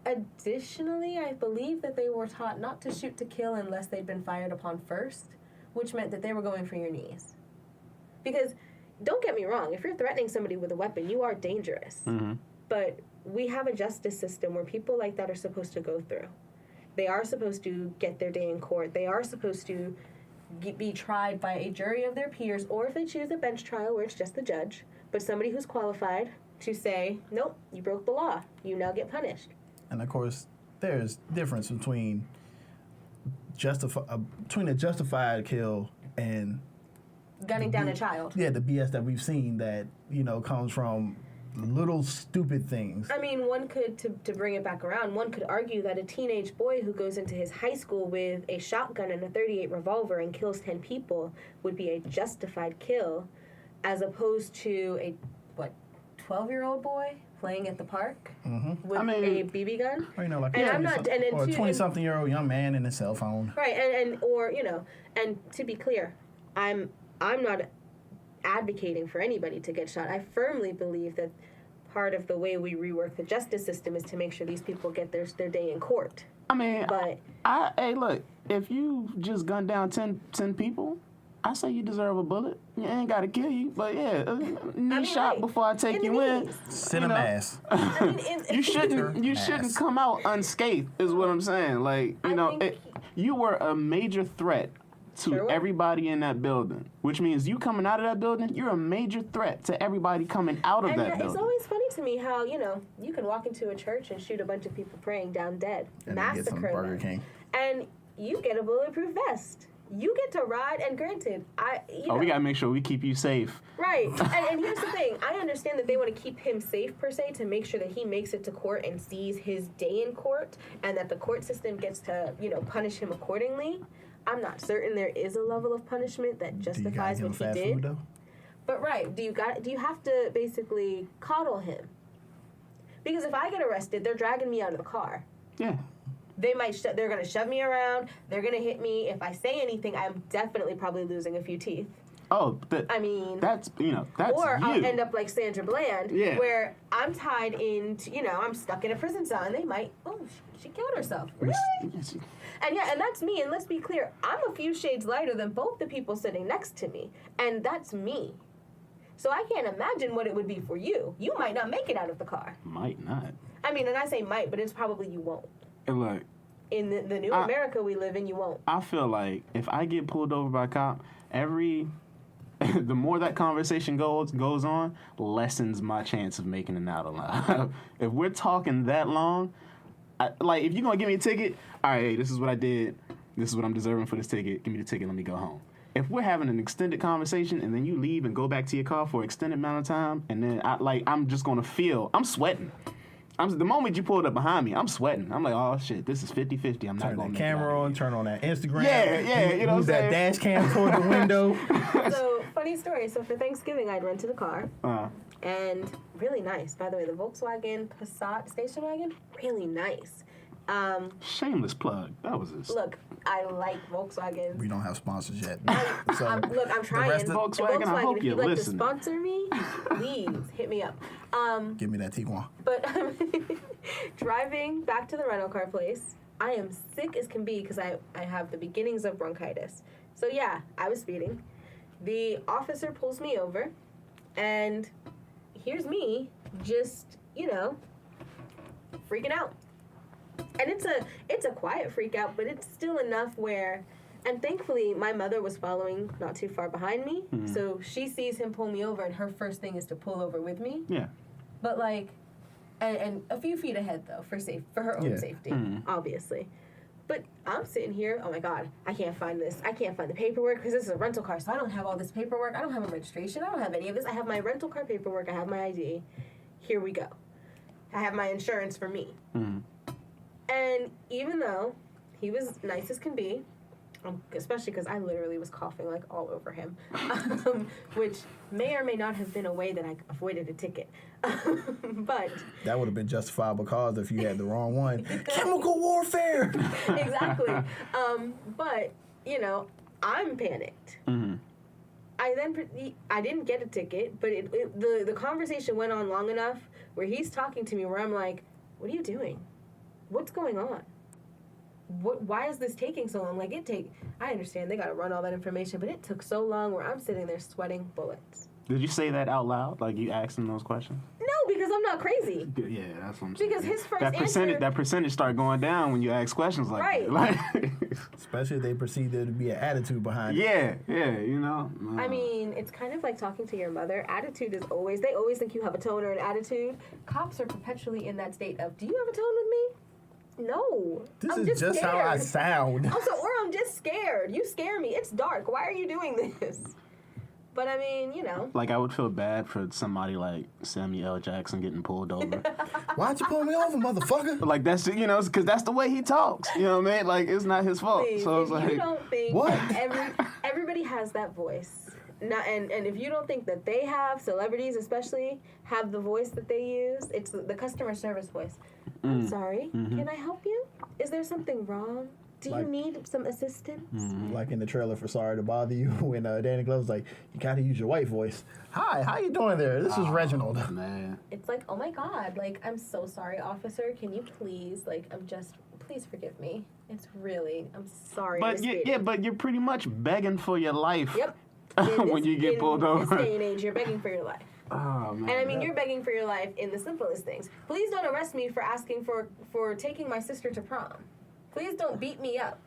Additionally, I believe that they were taught not to shoot to kill unless they'd been fired upon first, which meant that they were going for your knees. Because, don't get me wrong, if you're threatening somebody with a weapon, you are dangerous. But we have a justice system where people like that are supposed to go through. They are supposed to get their day in court. They are supposed to be tried by a jury of their peers, or if they choose a bench trial where it's just the judge, but somebody who's qualified to say, "Nope, you broke the law. You now get punished." And of course, there's difference between a justified kill and gunning down a child. Yeah, the BS that we've seen that comes from little stupid things. I mean, one could, to bring it back around, one could argue that a teenage boy who goes into his high school with a shotgun and a .38 revolver and kills 10 people would be a justified kill, as opposed to a 12-year-old boy playing at the park with a BB gun. Or, like and or a 20-something-year-old young man in a cell phone. Right, and to be clear, I'm not advocating for anybody to get shot. I firmly believe that part of the way we rework the justice system is to make sure these people get their day in court. Hey, look, if you just gunned down 10 people, I say you deserve a bullet. You ain't got to kill you, but shot before I take you in. Send a mass. You shouldn't come out unscathed, is what I'm saying. Like, you were a major threat to everybody in that building, which means you coming out of that building, you're a major threat to everybody coming out of that building. It's always funny to me how, you can walk into a church and shoot a bunch of people praying down dead, and massacre Burger King. And you get a bulletproof vest. You get to ride, and granted, we gotta make sure we keep you safe. Right, and here's the thing. I understand that they want to keep him safe, per se, to make sure that he makes it to court and sees his day in court, and that the court system gets to, punish him accordingly. I'm not certain there is a level of punishment that justifies what he did. Food, though? But right, do you have to basically coddle him? Because if I get arrested, they're dragging me out of the car. Yeah. They're going to shove me around. They're going to hit me. If I say anything, I'm definitely probably losing a few teeth. Oh, I mean, that's or you. I'll end up like Sandra Bland, Yeah. where I'm tied into, I'm stuck in a prison cell, and they might, she killed herself. Really? And that's me. And let's be clear, I'm a few shades lighter than both the people sitting next to me, and that's me. So I can't imagine what it would be for you. You might not make it out of the car. Might not. I mean, and I say might, but it's probably you won't. And look, in the new America we live in, you won't. I feel like if I get pulled over by a cop, the more that conversation goes on, lessens my chance of making it out alive. If we're talking that long, if you're gonna give me a ticket, all right, hey, this is what I did. This is what I'm deserving for this ticket. Give me the ticket. Let me go home. If we're having an extended conversation and then you leave and go back to your car for an extended amount of time, and then I'm just gonna feel I'm sweating. The moment you pulled up behind me, I'm sweating. I'm like, oh shit, this is 50-50. I'm not Turn going that to camera on, turn on that Instagram. Yeah, you know what I'm Move that saying? dash cam toward the window. So, funny story. So, for Thanksgiving, I'd rented a car. And really nice. By the way, the Volkswagen Passat station wagon, really nice. Shameless plug. That was this. Look, I like Volkswagen. We don't have sponsors yet. So I'm trying. rest of Volkswagen, I hope if you're you'd like listening. to sponsor me, please hit me up. give me that Tiguan. But driving back to the rental car place, I am sick as can be because I have the beginnings of bronchitis. So yeah, I was speeding. The officer pulls me over, and here's me just, freaking out. And it's a quiet freak out, but it's still enough where, and thankfully my mother was following not too far behind me, so she sees him pull me over, and her first thing is to pull over with me. Yeah. But and a few feet ahead though for her own safety, obviously. But I'm sitting here, oh my God, I can't find this. I can't find the paperwork because this is a rental car, so I don't have all this paperwork. I don't have a registration. I don't have any of this. I have my rental car paperwork. I have my ID. Here we go. I have my insurance for me. And even though he was nice as can be, especially because I literally was coughing like all over him, which may or may not have been a way that I avoided a ticket. But that would have been justifiable cause if you had the wrong one. Chemical warfare. Exactly. But I'm panicked. I didn't get a ticket, but the conversation went on long enough where he's talking to me where I'm like, what are you doing? What's going on? Why is this taking so long? I understand they got to run all that information, but it took so long where I'm sitting there sweating bullets. Did you say that out loud? Like you asked him those questions? No, because I'm not crazy. Yeah, that's what I'm saying. Because his first that percentage start going down when you ask questions like right. that. Like, especially if they perceive there to be an attitude behind it. Yeah. I mean, it's kind of like talking to your mother. Attitude is they always think you have a tone or an attitude. Cops are perpetually in that state of, do you have a tone with me? No. This is just how I sound. Also, or I'm just scared. You scare me. It's dark. Why are you doing this? But I mean, Like I would feel bad for somebody like Samuel L. Jackson getting pulled over. Why'd you pull me over, motherfucker? Like that's because that's the way he talks. You know what I mean? Like it's not his fault. Please, so it's if like you don't think what? Everybody has that voice. And if you don't think that they have, celebrities especially, have the voice that they use, it's the customer service voice. I'm sorry, can I help you? Is there something wrong? Do you need some assistance? Like in the trailer for Sorry to Bother You, when Danny Glover's like, you gotta use your white voice. Hi, how you doing there? This is Reginald. Man. It's like, oh my God, I'm so sorry, officer. Can you please, please forgive me. It's really, I'm sorry. But but you're pretty much begging for your life. Yep. When you get pulled over. In this day and age, you're begging for your life. Oh, man. And I mean, you're begging for your life in the simplest things. Please don't arrest me for asking for taking my sister to prom. Please don't beat me up.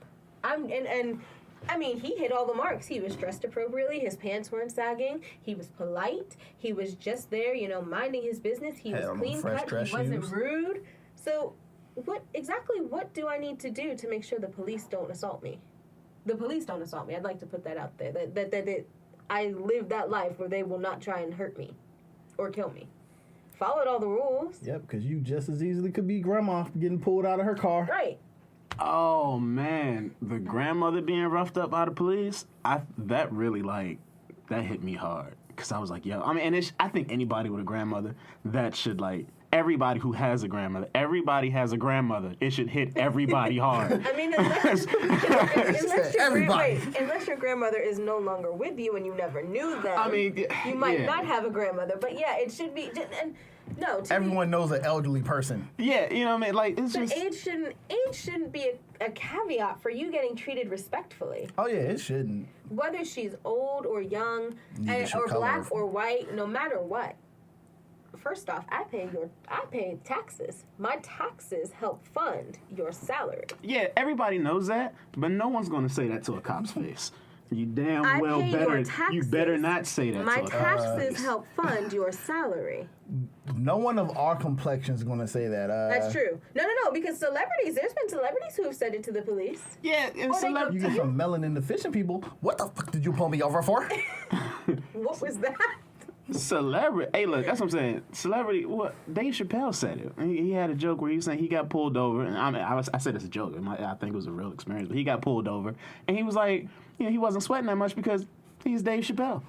I mean, he hit all the marks. He was dressed appropriately. His pants weren't sagging. He was polite. He was just there, minding his business. He was clean cut. He wasn't rude. So, what do I need to do to make sure the police don't assault me? The police don't assault me. I'd like to put that out there. That I live that life where they will not try and hurt me or kill me. Followed all the rules. Yep, because you just as easily could be grandma getting pulled out of her car. Right. Oh man, the grandmother being roughed up by the police, that really that hit me hard because I was like, yo, I mean, and I think anybody with a grandmother that should everybody who has a grandmother. Everybody has a grandmother. It should hit everybody hard. I mean, unless your grandmother is no longer with you and you never knew them, I mean, you might not have a grandmother. But yeah, it should be. And no, everyone knows an elderly person. Yeah, you know what I mean. Like it's but just age shouldn't be a caveat for you getting treated respectfully. Oh yeah, it shouldn't. Whether she's old or young, or black or white, no matter what. First off, I pay taxes. My taxes help fund your salary. yeah, everybody knows that, but no one's gonna say that to a cop's face. You damn I well pay better. your taxes. You better not say that. My to a cop's taxes face. help fund your salary. No one of our complexion is going to say that. That's true. No, because celebrities, there's been celebrities who have said it to the police. Yeah, and You get some melanin deficient people. What the fuck did you pull me over for? What was that? Celebrity. Hey, look, that's what I'm saying. Celebrity. What Dave Chappelle said it. He had a joke where he was saying he got pulled over, and I said it's a joke. I think it was a real experience, but he got pulled over, and he was like, he wasn't sweating that much because he's Dave Chappelle.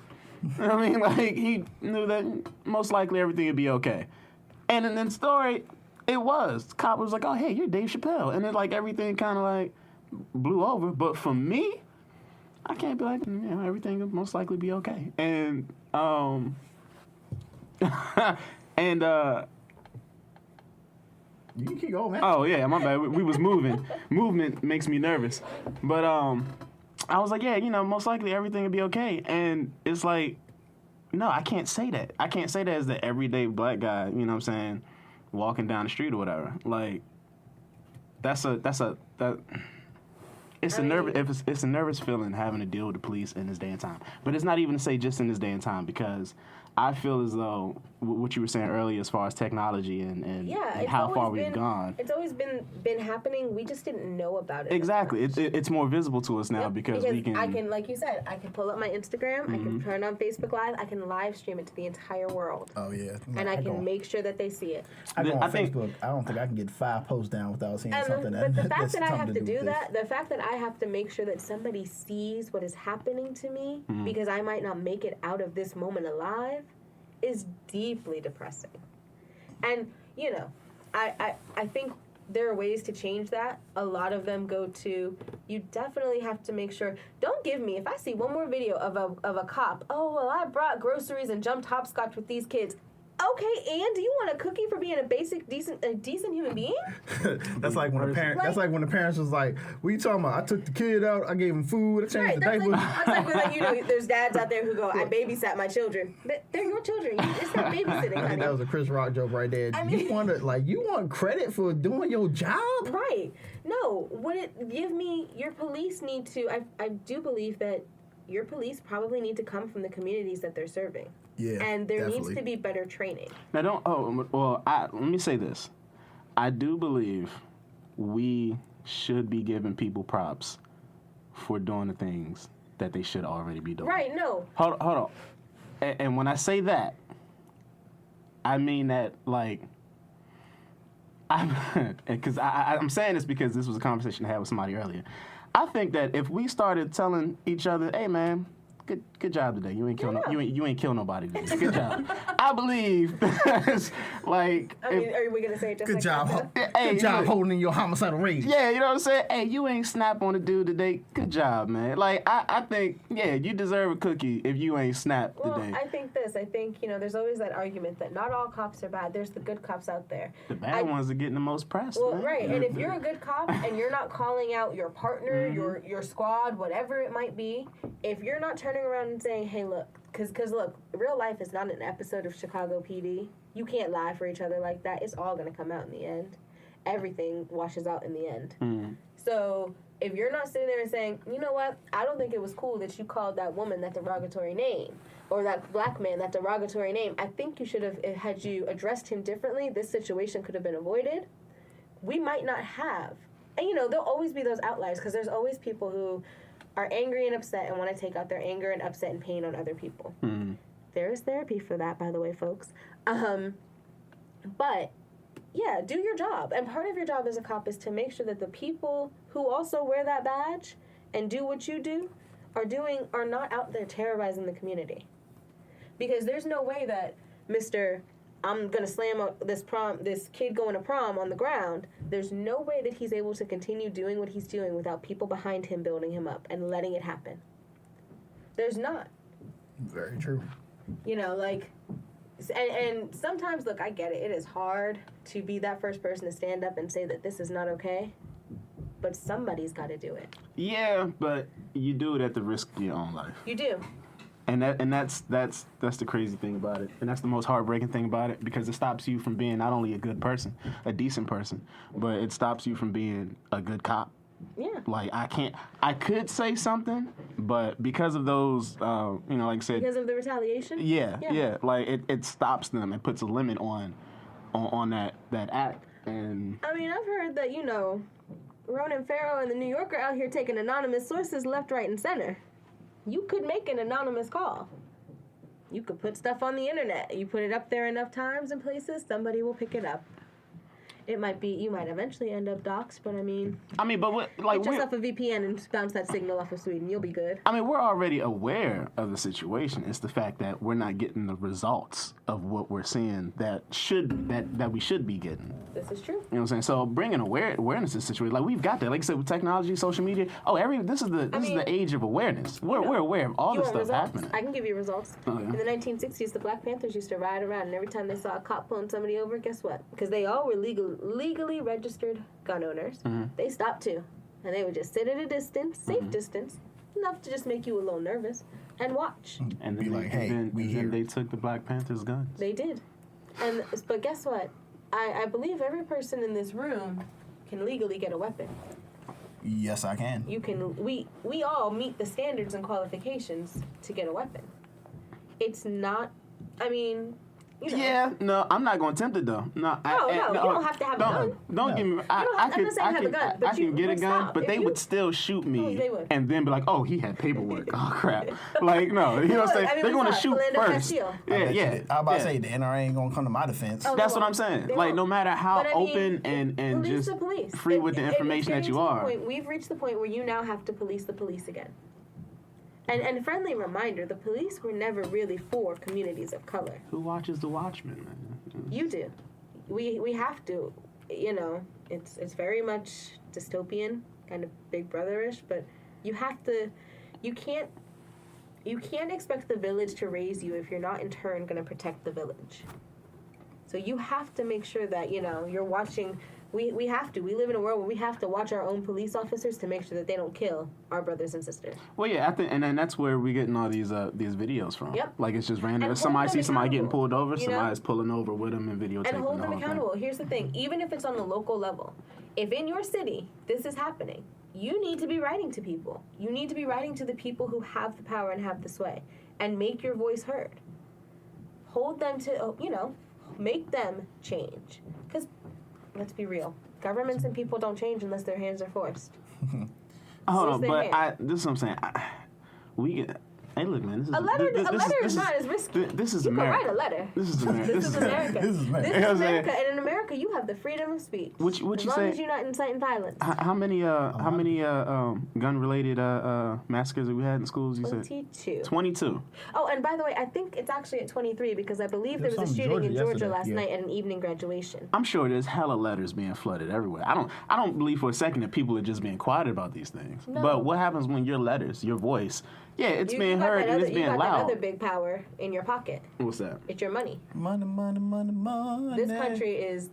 I mean, like he knew that most likely everything would be okay, and in the story, it was. The cop was like, "Oh, hey, you're Dave Chappelle," and then like everything kind of like blew over. But for me, I can't be like, everything will most likely be okay, and and You can keep going, man. oh yeah, my bad. We was moving. Movement makes me nervous, but I was like, yeah, most likely everything will be okay, and it's like, no, I can't say that. I can't say that as the everyday black guy. You know what I'm saying? Walking down the street or whatever. Like, it's a nervous feeling having to deal with the police in this day and time. But it's not even to say just in this day and time, because I feel as though what you were saying earlier as far as technology and how far we've gone. It's always been happening. We just didn't know about it. Exactly. It's more visible to us now because we can. I can, like you said, I can pull up my Instagram. I can turn on Facebook Live. I can live stream it to the entire world. Oh yeah. And I can make sure that they see it. I go on Facebook. I don't think I can get 5 posts down without seeing something. But the fact that's that I have to something do that, the fact that I have to make sure that somebody sees what is happening to me because I might not make it out of this moment alive is deeply depressing. And, I think there are ways to change that. A lot of them go to, you definitely have to make sure, don't give me, if I see one more video of a cop, oh, well, I brought groceries and jumped hopscotch with these kids. Okay, and do you want a cookie for being a decent human being? That's like when the parent. That's like when the parents was like, "What are you talking about? I took the kid out. I gave him food. I changed the diaper." That's like there's dads out there who go, "I babysat my children." They're your children. It's not babysitting. I think that was a Chris Rock joke right there. You want credit for doing your job, right? No, give me your police need to. I do believe that your police probably need to come from the communities that they're serving. Yeah, and there needs to be better training. Now, let me say this. I do believe we should be giving people props for doing the things that they should already be doing. Right, no. Hold on. And when I say that, I mean that, like, I'm saying this because this was a conversation I had with somebody earlier. I think that if we started telling each other, hey, man, good job today. You ain't kill nobody today. Good job. I believe that's like. Are we gonna say it just good like job? that? Good job holding in your homicidal rage. Yeah, you know what I'm saying. Hey, you ain't snap on a dude today. Good job, man. Like I think, you deserve a cookie if you ain't snapped today. I think there's always that argument that not all cops are bad. There's the good cops out there. The bad ones are getting the most press. Well, man. right, and if you're a good cop and you're not calling out your partner, your squad, whatever it might be, if you're not turning around and saying, hey, look, because look, real life is not an episode of Chicago PD. You can't lie for each other like that. It's all going to come out in the end. Everything washes out in the end. So if you're not sitting there and saying, you know what, I don't think it was cool that you called that woman that derogatory name or that black man that derogatory name. I think you should have, had you addressed him differently, this situation could have been avoided. We might not have. And, there'll always be those outliers because there's always people who are angry and upset and want to take out their anger and upset and pain on other people. There is therapy for that, by the way, folks. But, yeah, do your job. And part of your job as a cop is to make sure that the people who also wear that badge and do what you do are not out there terrorizing the community. Because there's no way that Mr. I'm gonna slam this kid going to prom on the ground. There's no way that he's able to continue doing what he's doing without people behind him building him up and letting it happen. There's not. Very true. You know, like, and sometimes, look, I get it. It is hard to be that first person to stand up and say that this is not okay. But somebody's got to do it. Yeah, but you do it at the risk of your own life. You do. And that's the crazy thing about it. And that's the most heartbreaking thing about it, because it stops you from being not only a good person, a decent person, but it stops you from being a good cop. Yeah. Like, I could say something, but because of those, like I said. Because of the retaliation? Yeah. Like, it stops them. It puts a limit on that act. And I mean, I've heard that, Ronan Farrow and the New Yorker out here taking anonymous sources left, right, and center. You could make an anonymous call. You could put stuff on the internet. You put it up there enough times and places, somebody will pick it up. It might be, you might eventually end up doxxed, but but what, like, get yourself a VPN and bounce that signal off of Sweden. You'll be good. I mean, we're already aware of the situation. It's the fact that we're not getting the results of what we're seeing that we should be getting. This is true. You know what I'm saying? So bringing awareness to the situation, like, we've got that. Like I said, with technology, social media. This is the age of awareness. We're aware of all this stuff happening. I can give you results. Oh, yeah. In the 1960s, the Black Panthers used to ride around, and every time they saw a cop pulling somebody over, guess what? Because they all were legally registered gun owners. Mm-hmm. They stopped too, and they would just sit at a distance, safe distance, enough to just make you a little nervous, and watch. And then then they took the Black Panthers' guns. They did, but guess what? I believe every person in this room can legally get a weapon. Yes, I can. You can. We all meet the standards and qualifications to get a weapon. It's not. I mean. Yeah, no, I'm not going to attempt it though. No, you don't have to have a gun. Don't give me. I can get a gun, but they would still shoot me, and then be like, "Oh, he had paperwork." Oh crap! Like, no, you know what I'm saying? They're going to shoot first. Yeah. I was about to say the NRA ain't going to come to my defense. That's what I'm saying. Like, no matter how open and just free with the information that you are. We've reached the point where you now have to police the police again. And a friendly reminder, the police were never really for communities of color. Who watches The Watchmen, man? You do. We have to. It's very much dystopian, kind of Big Brother-ish, but you have to. You can't expect the village to raise you if you're not in turn going to protect the village. So you have to make sure that, you're watching. We have to. We live in a world where we have to watch our own police officers to make sure that they don't kill our brothers and sisters. Well, yeah, and then that's where we're getting all these videos from. Yep. Like, it's just random. Somebody sees somebody getting pulled over, somebody's pulling over with them and videotaping. And hold them accountable. Here's the thing. Even if it's on the local level, if in your city this is happening, you need to be writing to people. You need to be writing to the people who have the power and have the sway, and make your voice heard. Hold them to, make them change. Because, let's be real, governments and people don't change unless their hands are forced. Hold on, but this is what I'm saying. We get. Hey, look, man. This is a letter is not as risky. This is you America. You can write a letter. This is America. This is America. This is America. This is America, and in America, you have the freedom of speech. What as you long say? As you're not inciting violence. How many gun-related massacres have we had in schools? You 22. said 22. Oh, and by the way, I think it's actually at 23 because I believe there was a shooting in Georgia last night at an evening graduation. I'm sure there's hella letters being flooded everywhere. I don't believe for a second that people are just being quiet about these things. No. But what happens when your letters, your voice, it's being heard and it's being loud? You got another big power in your pocket. What's that? It's your money. Money, money, money, money. This country is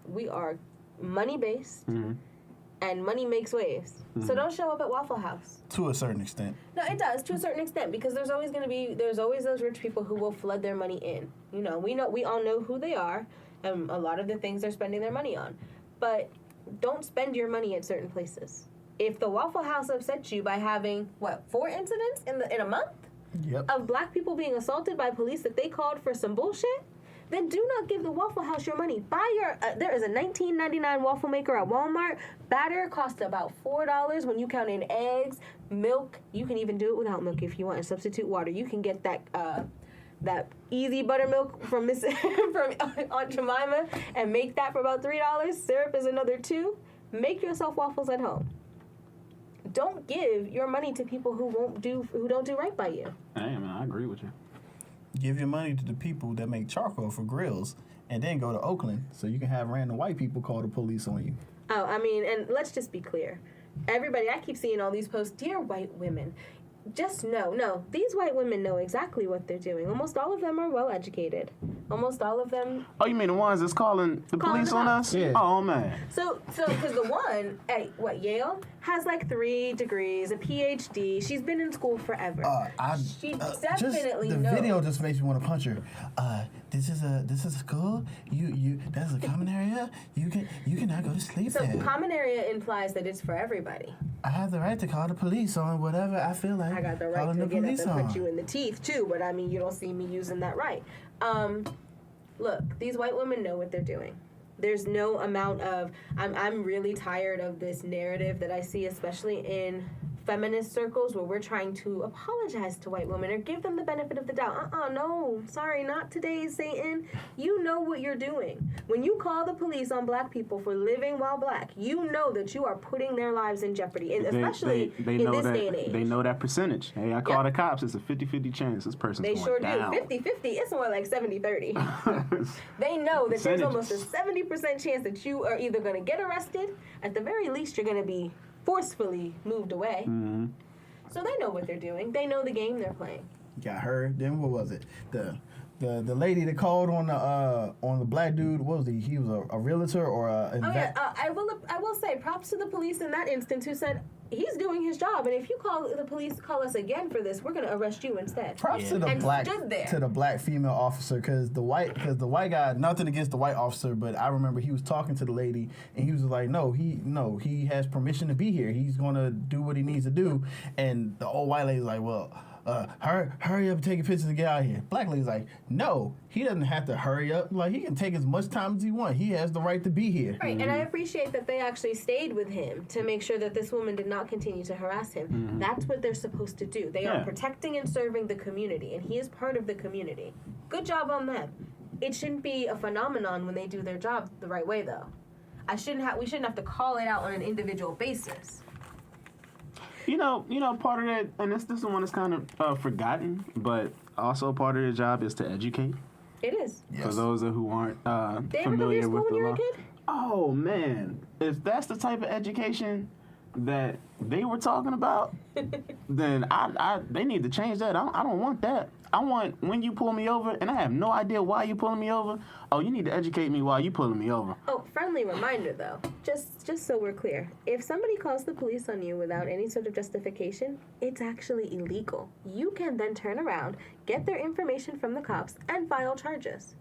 we are money based, and money makes waves. Mm-hmm. So don't show up at Waffle House. To a certain extent. No, it does to a certain extent because there's always those rich people who will flood their money in. We all know who they are, and a lot of the things they're spending their money on, but don't spend your money at certain places. If the Waffle House upsets you by having 4 incidents in a month of black people being assaulted by police that they called for some bullshit, then do not give the Waffle House your money. Buy there is a $19.99 waffle maker at Walmart. Batter costs about $4 when you count in eggs, milk. You can even do it without milk if you want and substitute water. You can get that easy buttermilk from from Aunt Jemima and make that for about $3. Syrup is another $2. Make yourself waffles at home. Don't give your money to people who don't do right by you. Hey, man, I agree with you. Give your money to the people that make charcoal for grills, and then go to Oakland so you can have random white people call the police on you. Oh, I mean, and let's just be clear. Everybody, I keep seeing all these posts, dear white women. Just no, these white women know exactly what they're doing. Almost all of them are well educated. Almost all of them. Oh, you mean the ones that's calling the police on us? Yeah. Oh, man. So, because the one at Yale has like 3 degrees, a PhD. She's been in school forever. She definitely just, the knows. video just makes me want to punch her. This is a school. That's a common area. You cannot go to sleep So there. common area implies that it's for everybody. I have the right to call the police on whatever I feel like. I got the right calling to the get up police and on. punch you in the teeth too, but I mean, you don't see me using that right. Look, these white women know what they're doing. There's no amount of, I'm really tired of this narrative that I see, especially in feminist circles, where we're trying to apologize to white women or give them the benefit of the doubt. No, sorry, not today, Satan. You know what you're doing. When you call the police on black people for living while black, you know that you are putting their lives in jeopardy, and especially they in know this that, day and age. They know that percentage. Hey, I call the cops. It's a 50-50 chance this person's They going sure down. do. 50-50, it's more like 70-30. They know that there's almost a 70% chance that you are either going to get arrested, at the very least you're going to be forcefully moved away. Mm-hmm. So they know what they're doing. They know the game they're playing. Got her. Then what was it? The lady that called on the black dude. What was he? He was a realtor or a. Oh yeah, I will say props to the police in that instance who said he's doing his job, and if you call the police, call us again for this, we're gonna arrest you instead. Props to the And black stood there. to the black female officer because the white guy. Nothing against the white officer, but I remember he was talking to the lady and he was like, he has permission to be here. He's gonna do what he needs to do, and the old white lady's like, well. Hurry up and take your pictures and get out of here. Black lady's like, no, he doesn't have to hurry up. Like, he can take as much time as he wants. He has the right to be here. Right, and I appreciate that they actually stayed with him to make sure that this woman did not continue to harass him. Mm-hmm. That's what they're supposed to do. They are protecting and serving the community, and he is part of the community. Good job on them. It shouldn't be a phenomenon when they do their job the right way, though. We shouldn't have to call it out on an individual basis. You know, part of that, and this is one that's kind of forgotten, but also part of their job is to educate. It is. Yes. For those who aren't They ever go to your familiar school with when the you were law. a kid? Oh man, if that's the type of education that they were talking about, then they need to change that. I don't want that. I want when you pull me over and I have no idea why you pulling me over. Oh, you need to educate me while you pulling me over. Oh, friendly reminder though, just so we're clear. If somebody calls the police on you without any sort of justification, it's actually illegal. You can then turn around, get their information from the cops, and file charges.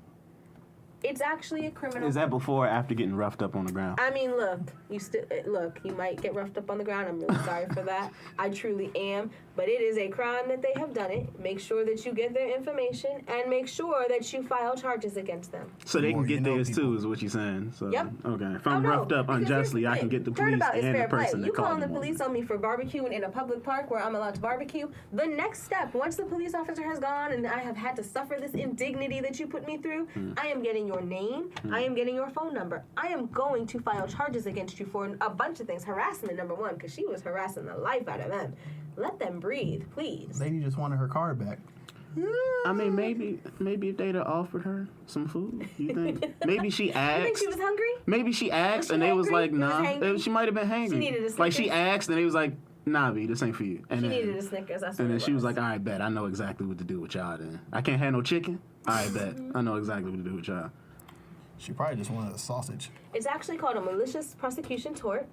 It's actually a criminal. Is that before or after getting roughed up on the ground? I mean, look, you might get roughed up on the ground. I'm really sorry for that. I truly am. But it is a crime that they have done it. Make sure that you get their information and make sure that you file charges against them. So they can More get you know, theirs people. too, is what you're saying. So, Yep. Okay. If I'm Oh, no, roughed up because here's unjustly, the I can thing. get the police Turnabout is and the fair play. person You that called calling the them on police me. on me for barbecuing in a public park where I'm allowed to barbecue, the next step, once the police officer has gone and I have had to suffer this indignity that you put me through, I am getting your name, I am getting your phone number. I am going to file charges against you for a bunch of things. Harassment, number one, because she was harassing the life out of them. Let them breathe, please. Lady just wanted her card back. I mean, maybe if they'd have offered her some food, you think? Maybe she asked. You think she was hungry? Maybe she asked, she and they was hangry? like, Was nah. hangry? She might have been hangry. She needed a like, she Snickers? asked, and they was like, nah, B, this ain't for you. And She then, needed a Snickers, that's what and then it she was like, all right, bet. I know exactly what to do with y'all then. I can't have no chicken? All right, bet. I know exactly what to do with y'all. She probably just wanted a sausage. It's actually called a malicious prosecution tort,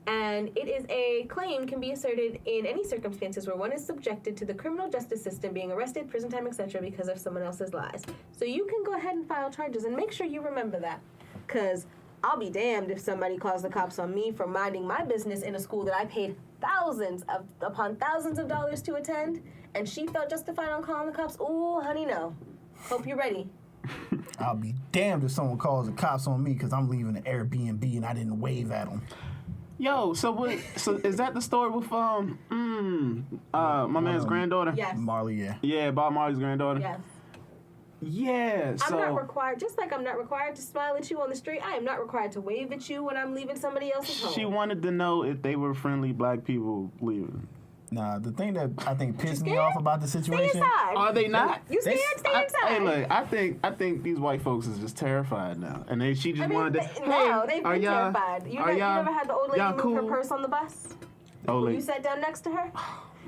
and it is a claim can be asserted in any circumstances where one is subjected to the criminal justice system, being arrested, prison time, etc., because of someone else's lies. So you can go ahead and file charges, and make sure you remember that, because I'll be damned if somebody calls the cops on me for minding my business in a school that I paid thousands upon thousands of dollars to attend, and she felt justified on calling the cops. Ooh, honey, no. Hope you're ready. I'll be damned if someone calls the cops on me because I'm leaving the Airbnb and I didn't wave at them. Yo, so what? So is that the story with my man's granddaughter? Yes. Marley, yeah. Yeah, about Marley's granddaughter. Yes. Yeah. I'm not So required, just like I'm not required to smile at you on the street, I am not required to wave at you when I'm leaving somebody else's home. she wanted to know if they were friendly black people leaving. Nah, the thing that I think pissed me scared? off about the Stay situation. inside. Are they not? You scared? Stay inside. Hey, look, I think these white folks is just terrified now, and she just I mean, wanted to. no, they've are been y'all- terrified. You are y'all- never had the old lady y'all move cool? her purse on the bus? Oh, When you like, sat down next to her?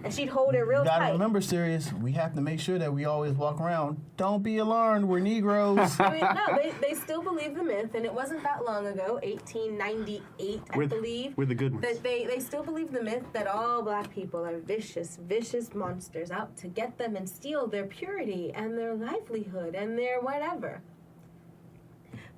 And she'd hold it real You gotta tight. remember, Sirius, we have to make sure that we always walk around. Don't be alarmed, we're Negroes. I mean, no, they still believe the myth, and it wasn't that long ago, 1898, I believe. we're the good ones. That they still believe the myth that all black people are vicious monsters out to get them and steal their purity and their livelihood and their whatever.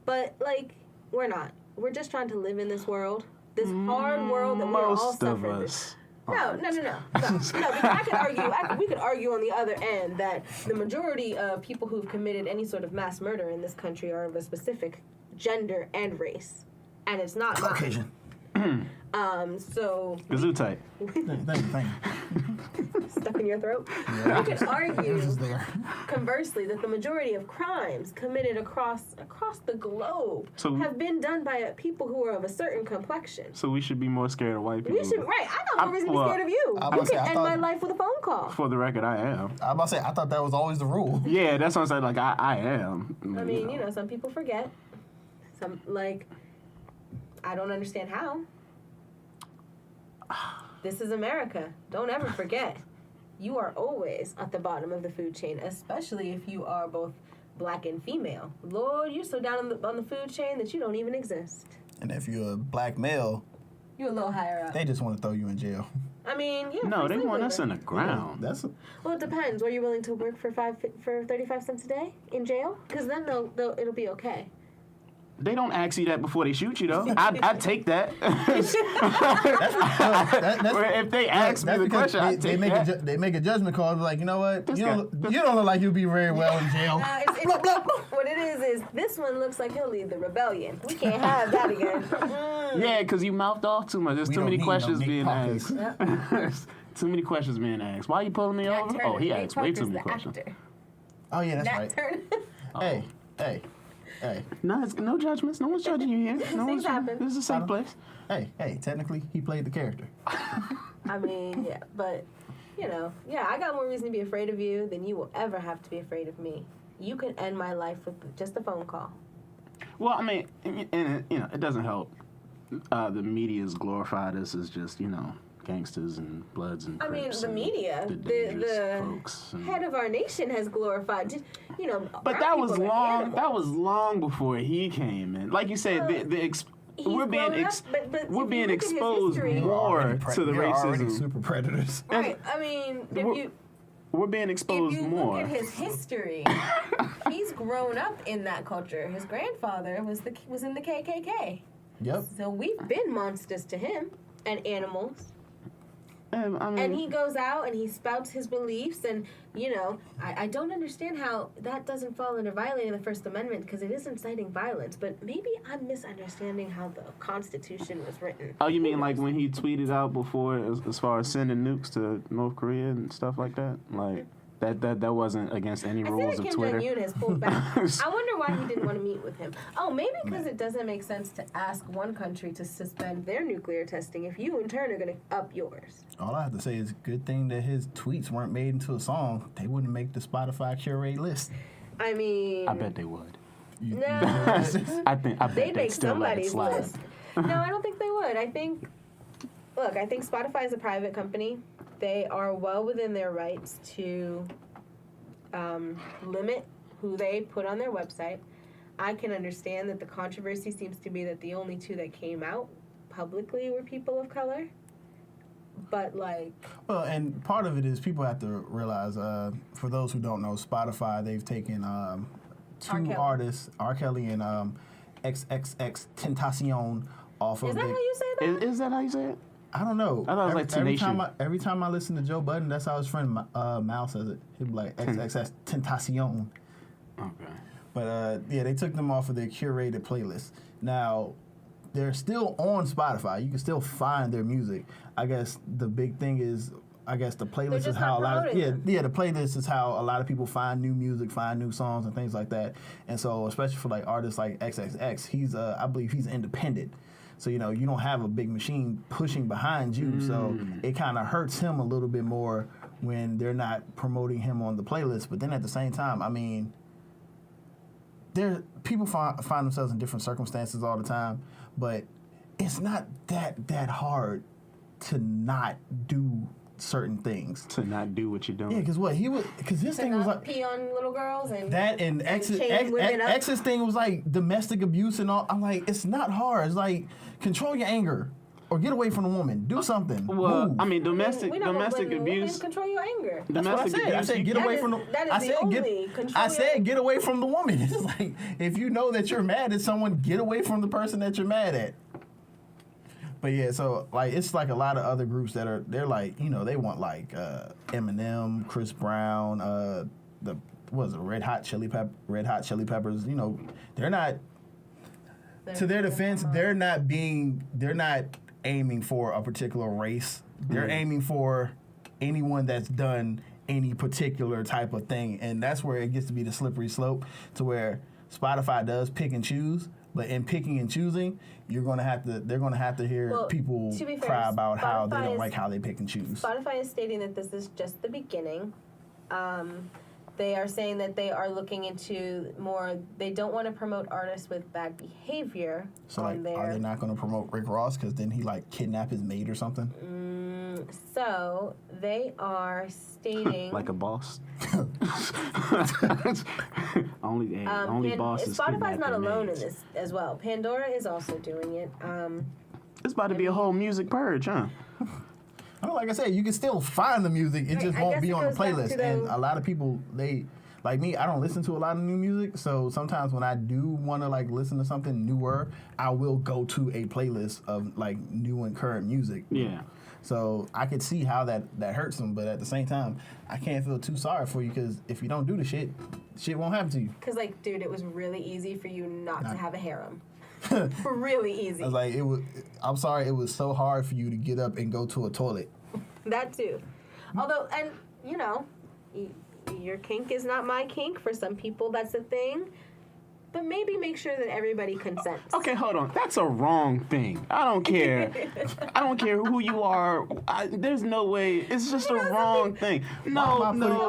But, like, we're not. We're just trying to live in this world, this hard world that we're all Most of suffering. us. No, because I could argue. We could argue on the other end that the majority of people who've committed any sort of mass murder in this country are of a specific gender and race, and it's not mine. Caucasian. So Gesundheit. Thank you. stuck in your throat. Yeah. You could argue, It was there. conversely, that the majority of crimes committed across the globe So- have been done by people who are of a certain complexion. So we should be more scared of white people. We should, right? I got no reason to be well, scared of you. I You was can about to say, I end my thought- life with a phone call. For the record, I am. I was about to say, I thought that was always the rule. Yeah, that's what I'm saying. Like I am. I mean, you know, some people forget. Some, like, I don't understand how. This is America. Don't ever forget. You are always at the bottom of the food chain, especially if you are both black and female. Lord, you're so down on the food chain that you don't even exist. And if you're a black male, You're a little higher up. they just want to throw you in jail. I mean, yeah. No, free they slave want us in labor. the ground. That's Well, it depends. Were you willing to work for 35 cents a day in jail? Because then it'll be okay. They don't ask you that before they shoot you, though. I'd take that. If they ask me the question, I'd take that. they make a judgment call. Like, you know what? This You guy- don't look like you'll be very well in jail. What it is this one looks like he'll lead the rebellion. We can't have that again. Yeah, because you mouthed off too much. There's We too don't many need no questions Nick being Pockets. asked. Too many questions being asked. Why are you pulling me over? Oh, he asked way too many questions. Oh yeah, that's Nat right. Turner. Hey. No, it's no judgments. No one's judging you here. No one's Things happen. This is a safe place. Hey. Technically, he played the character. I mean, yeah, but, you know, yeah, I got more reason to be afraid of you than you will ever have to be afraid of me. You can end my life with just a phone call. Well, I mean, and you know, it doesn't help. The media's glorified us as just, you know, gangsters and bloods and I mean, Crips the and media, dangerous the folks. And, head of our nation has glorified, you know. but brown that was people are long. animals. That was long before he came in. Like you said, He's we're being grown up, but we're if being you look at his exposed history- more to the We're already racism. super predators. Right. I mean, We're being if exposed you more. look at his history, he's grown up in that culture. His grandfather was in the KKK. Yep. So we've been monsters to him and animals. I mean, And he goes out and he spouts his beliefs, and, you know, I don't understand how that doesn't fall under violating the First Amendment, because it is inciting violence, but maybe I'm misunderstanding how the Constitution was written. oh, you mean like when he tweeted out before, as far as sending nukes to North Korea and stuff like that? Like that wasn't against any I feel rules like of Kim Twitter. Jong-un has pulled back. I wonder why he didn't want to meet with him. Oh, maybe because it doesn't make sense to ask one country to suspend their nuclear testing if you in turn are going to up yours. All I have to say is good thing that his tweets weren't made into a song. They wouldn't make the Spotify curate list. I mean, I bet they would. no, I bet they'd they'd make still let it somebody's slide. list. No, I don't think they would. I think Spotify is a private company. They are well within their rights to limit who they put on their website. I can understand that the controversy seems to be that the only two that came out publicly were people of color. But, like... Well, and part of it is people have to realize, for those who don't know, Spotify, they've taken two artists, R. Kelly and XXX Tentacion, off of Is that how you say that? Is that how you say it? I don't know. I thought it was like Tenacious. Every time I listen to Joe Budden, that's how his friend Mal says it. He'd be like XXX Tentacion. Okay. But yeah, they took them off of their curated playlist. Now, they're still on Spotify. You can still find their music. I guess the big thing is, the playlist is just how not a lot of promoting them. the playlist is how a lot of people find new music, find new songs and things like that. And so, especially for like artists like XXX, he's I believe he's independent. So, you don't have a big machine pushing behind you. So it kind of hurts him a little bit more when they're not promoting him on the playlist. But then at the same time, I mean, people find themselves in different circumstances all the time. But it's not that hard to not do certain things. To not do what you're doing. Yeah, because his thing was like pee on little girls and that, and X's thing was like domestic abuse and all. I'm like, it's not hard. It's like control your anger or get away from the woman. Do something. Well, Move. I mean, domestic women abuse. Control your anger. That's what I said. I said get away from the. I said get away from the woman. It's like if you know that you're mad at someone, get away from the person that you're mad at. But yeah, so like it's like a lot of other groups they're like, they want like Eminem, Chris Brown, Red Hot Chili Peppers. They're not. To their defense, they're not aiming for a particular race. They're aiming for anyone that's done any particular type of thing, and that's where it gets to be the slippery slope to where Spotify does pick and choose. But in picking and choosing, they're gonna have to hear people cry about how they don't like how they pick and choose. Spotify is stating that this is just the beginning. They are saying that they are looking into more. They don't want to promote artists with bad behavior. So are they not going to promote Rick Ross because then he like kidnapped his maid or something? So they are stating like a boss. only bosses. Spotify's not alone in this as well. Pandora is also doing it. It's about to be a whole music purge, huh? Like I said, you can still find the music. It just won't be on the playlist. And a lot of people, like me, I don't listen to a lot of new music. So sometimes when I do want to like listen to something newer, I will go to a playlist of like new and current music. Yeah. So I could see how that hurts them, but at the same time, I can't feel too sorry for you because if you don't do the shit won't happen to you. Because like, dude, it was really easy for you not to have a harem. Really easy. I was like, I'm sorry, it was so hard for you to get up and go to a toilet. That too. Although, and your kink is not my kink. For some people, that's a thing. But maybe make sure that everybody consents. Okay, hold on. That's a wrong thing. I don't care. I don't care who you are. There's no way. It's just a wrong thing. No.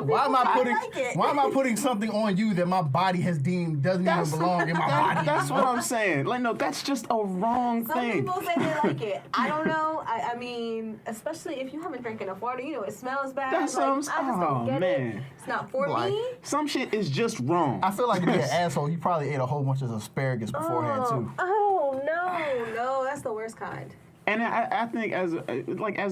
Why am I putting something on you that my body has deemed doesn't even belong in my body? That's what I'm saying. Like, no, that's just a wrong thing. Some people say they like it. I don't know. I mean, especially if you haven't drank enough water, it smells bad. That's like, what I'm saying. I just don't get it. It's not for me. Some shit is just wrong. I feel like to be an asshole, you probably ate a whole bunch of asparagus beforehand too. Oh no, that's the worst kind. And I think as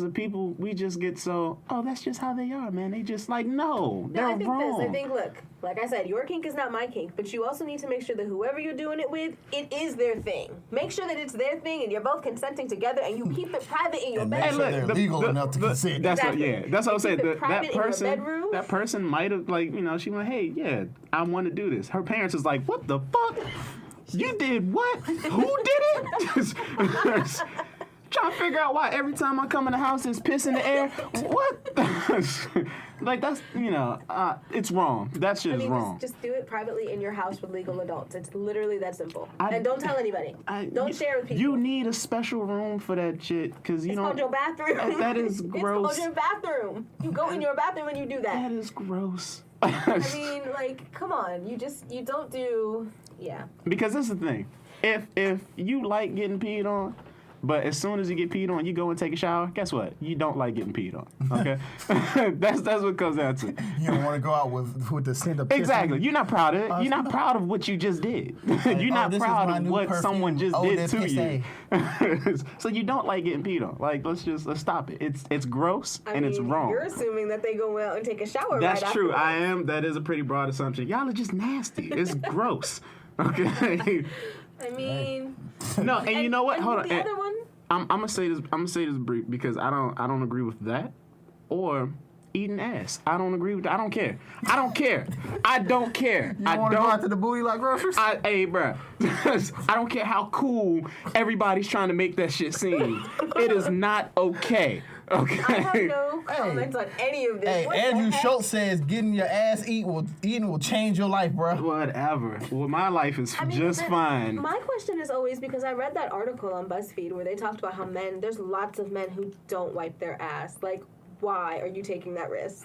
a people, we just get so, that's just how they are, man. They just like, no, they're I think wrong. I think, look, like I said, your kink is not my kink, but you also need to make sure that whoever you're doing it with, it is their thing. Make sure that it's their thing and you're both consenting together and you keep it private in your bedroom. Make sure they're legal enough to consent. That's what I'm saying. That person might have she went, hey, yeah, I want to do this. Her parents is like, what the fuck? You did what? Who did it? Trying to figure out why every time I come in the house there's piss in the air. What? Like that's it's wrong. That shit is wrong. Just do it privately in your house with legal adults. It's literally that simple. And don't tell anybody. Don't share with people. You need a special room for that shit because it's called your bathroom. That is gross. It's called your bathroom. You go in your bathroom when you do that. That is gross. I mean, like, come on. You don't do. Yeah. Because this is the thing. If you like getting peed on, but as soon as you get peed on, you go and take a shower, guess what? You don't like getting peed on. Okay? That's what it comes down to. You don't want to go out with the scent of piss. Exactly. You're not proud of it. You're not proud of what you just did. You're not proud of what someone just did to you. So you don't like getting peed on. Like, let's stop it. It's gross and it's wrong. You're assuming that they go out and take a shower. That's right true. afterwards. I am. That is a pretty broad assumption. Y'all are just nasty. It's gross. Okay. I mean. No, and you know what? Hold on. The other one. I'm gonna say this brief because I don't agree with that or eating ass. I don't agree with that. I don't care. I don't care. You don't want to go out to the booty like groceries? Hey, bro. I don't care how cool everybody's trying to make that shit seem. It is not okay. Okay. I have no comments on any of this. Hey, What the Andrew heck? Schultz says getting your ass eaten will change your life, bro. Whatever. Well, my life is I mean, just but fine. My question is always, because I read that article on BuzzFeed where they talked about how there's lots of men who don't wipe their ass. Like, why are you taking that risk?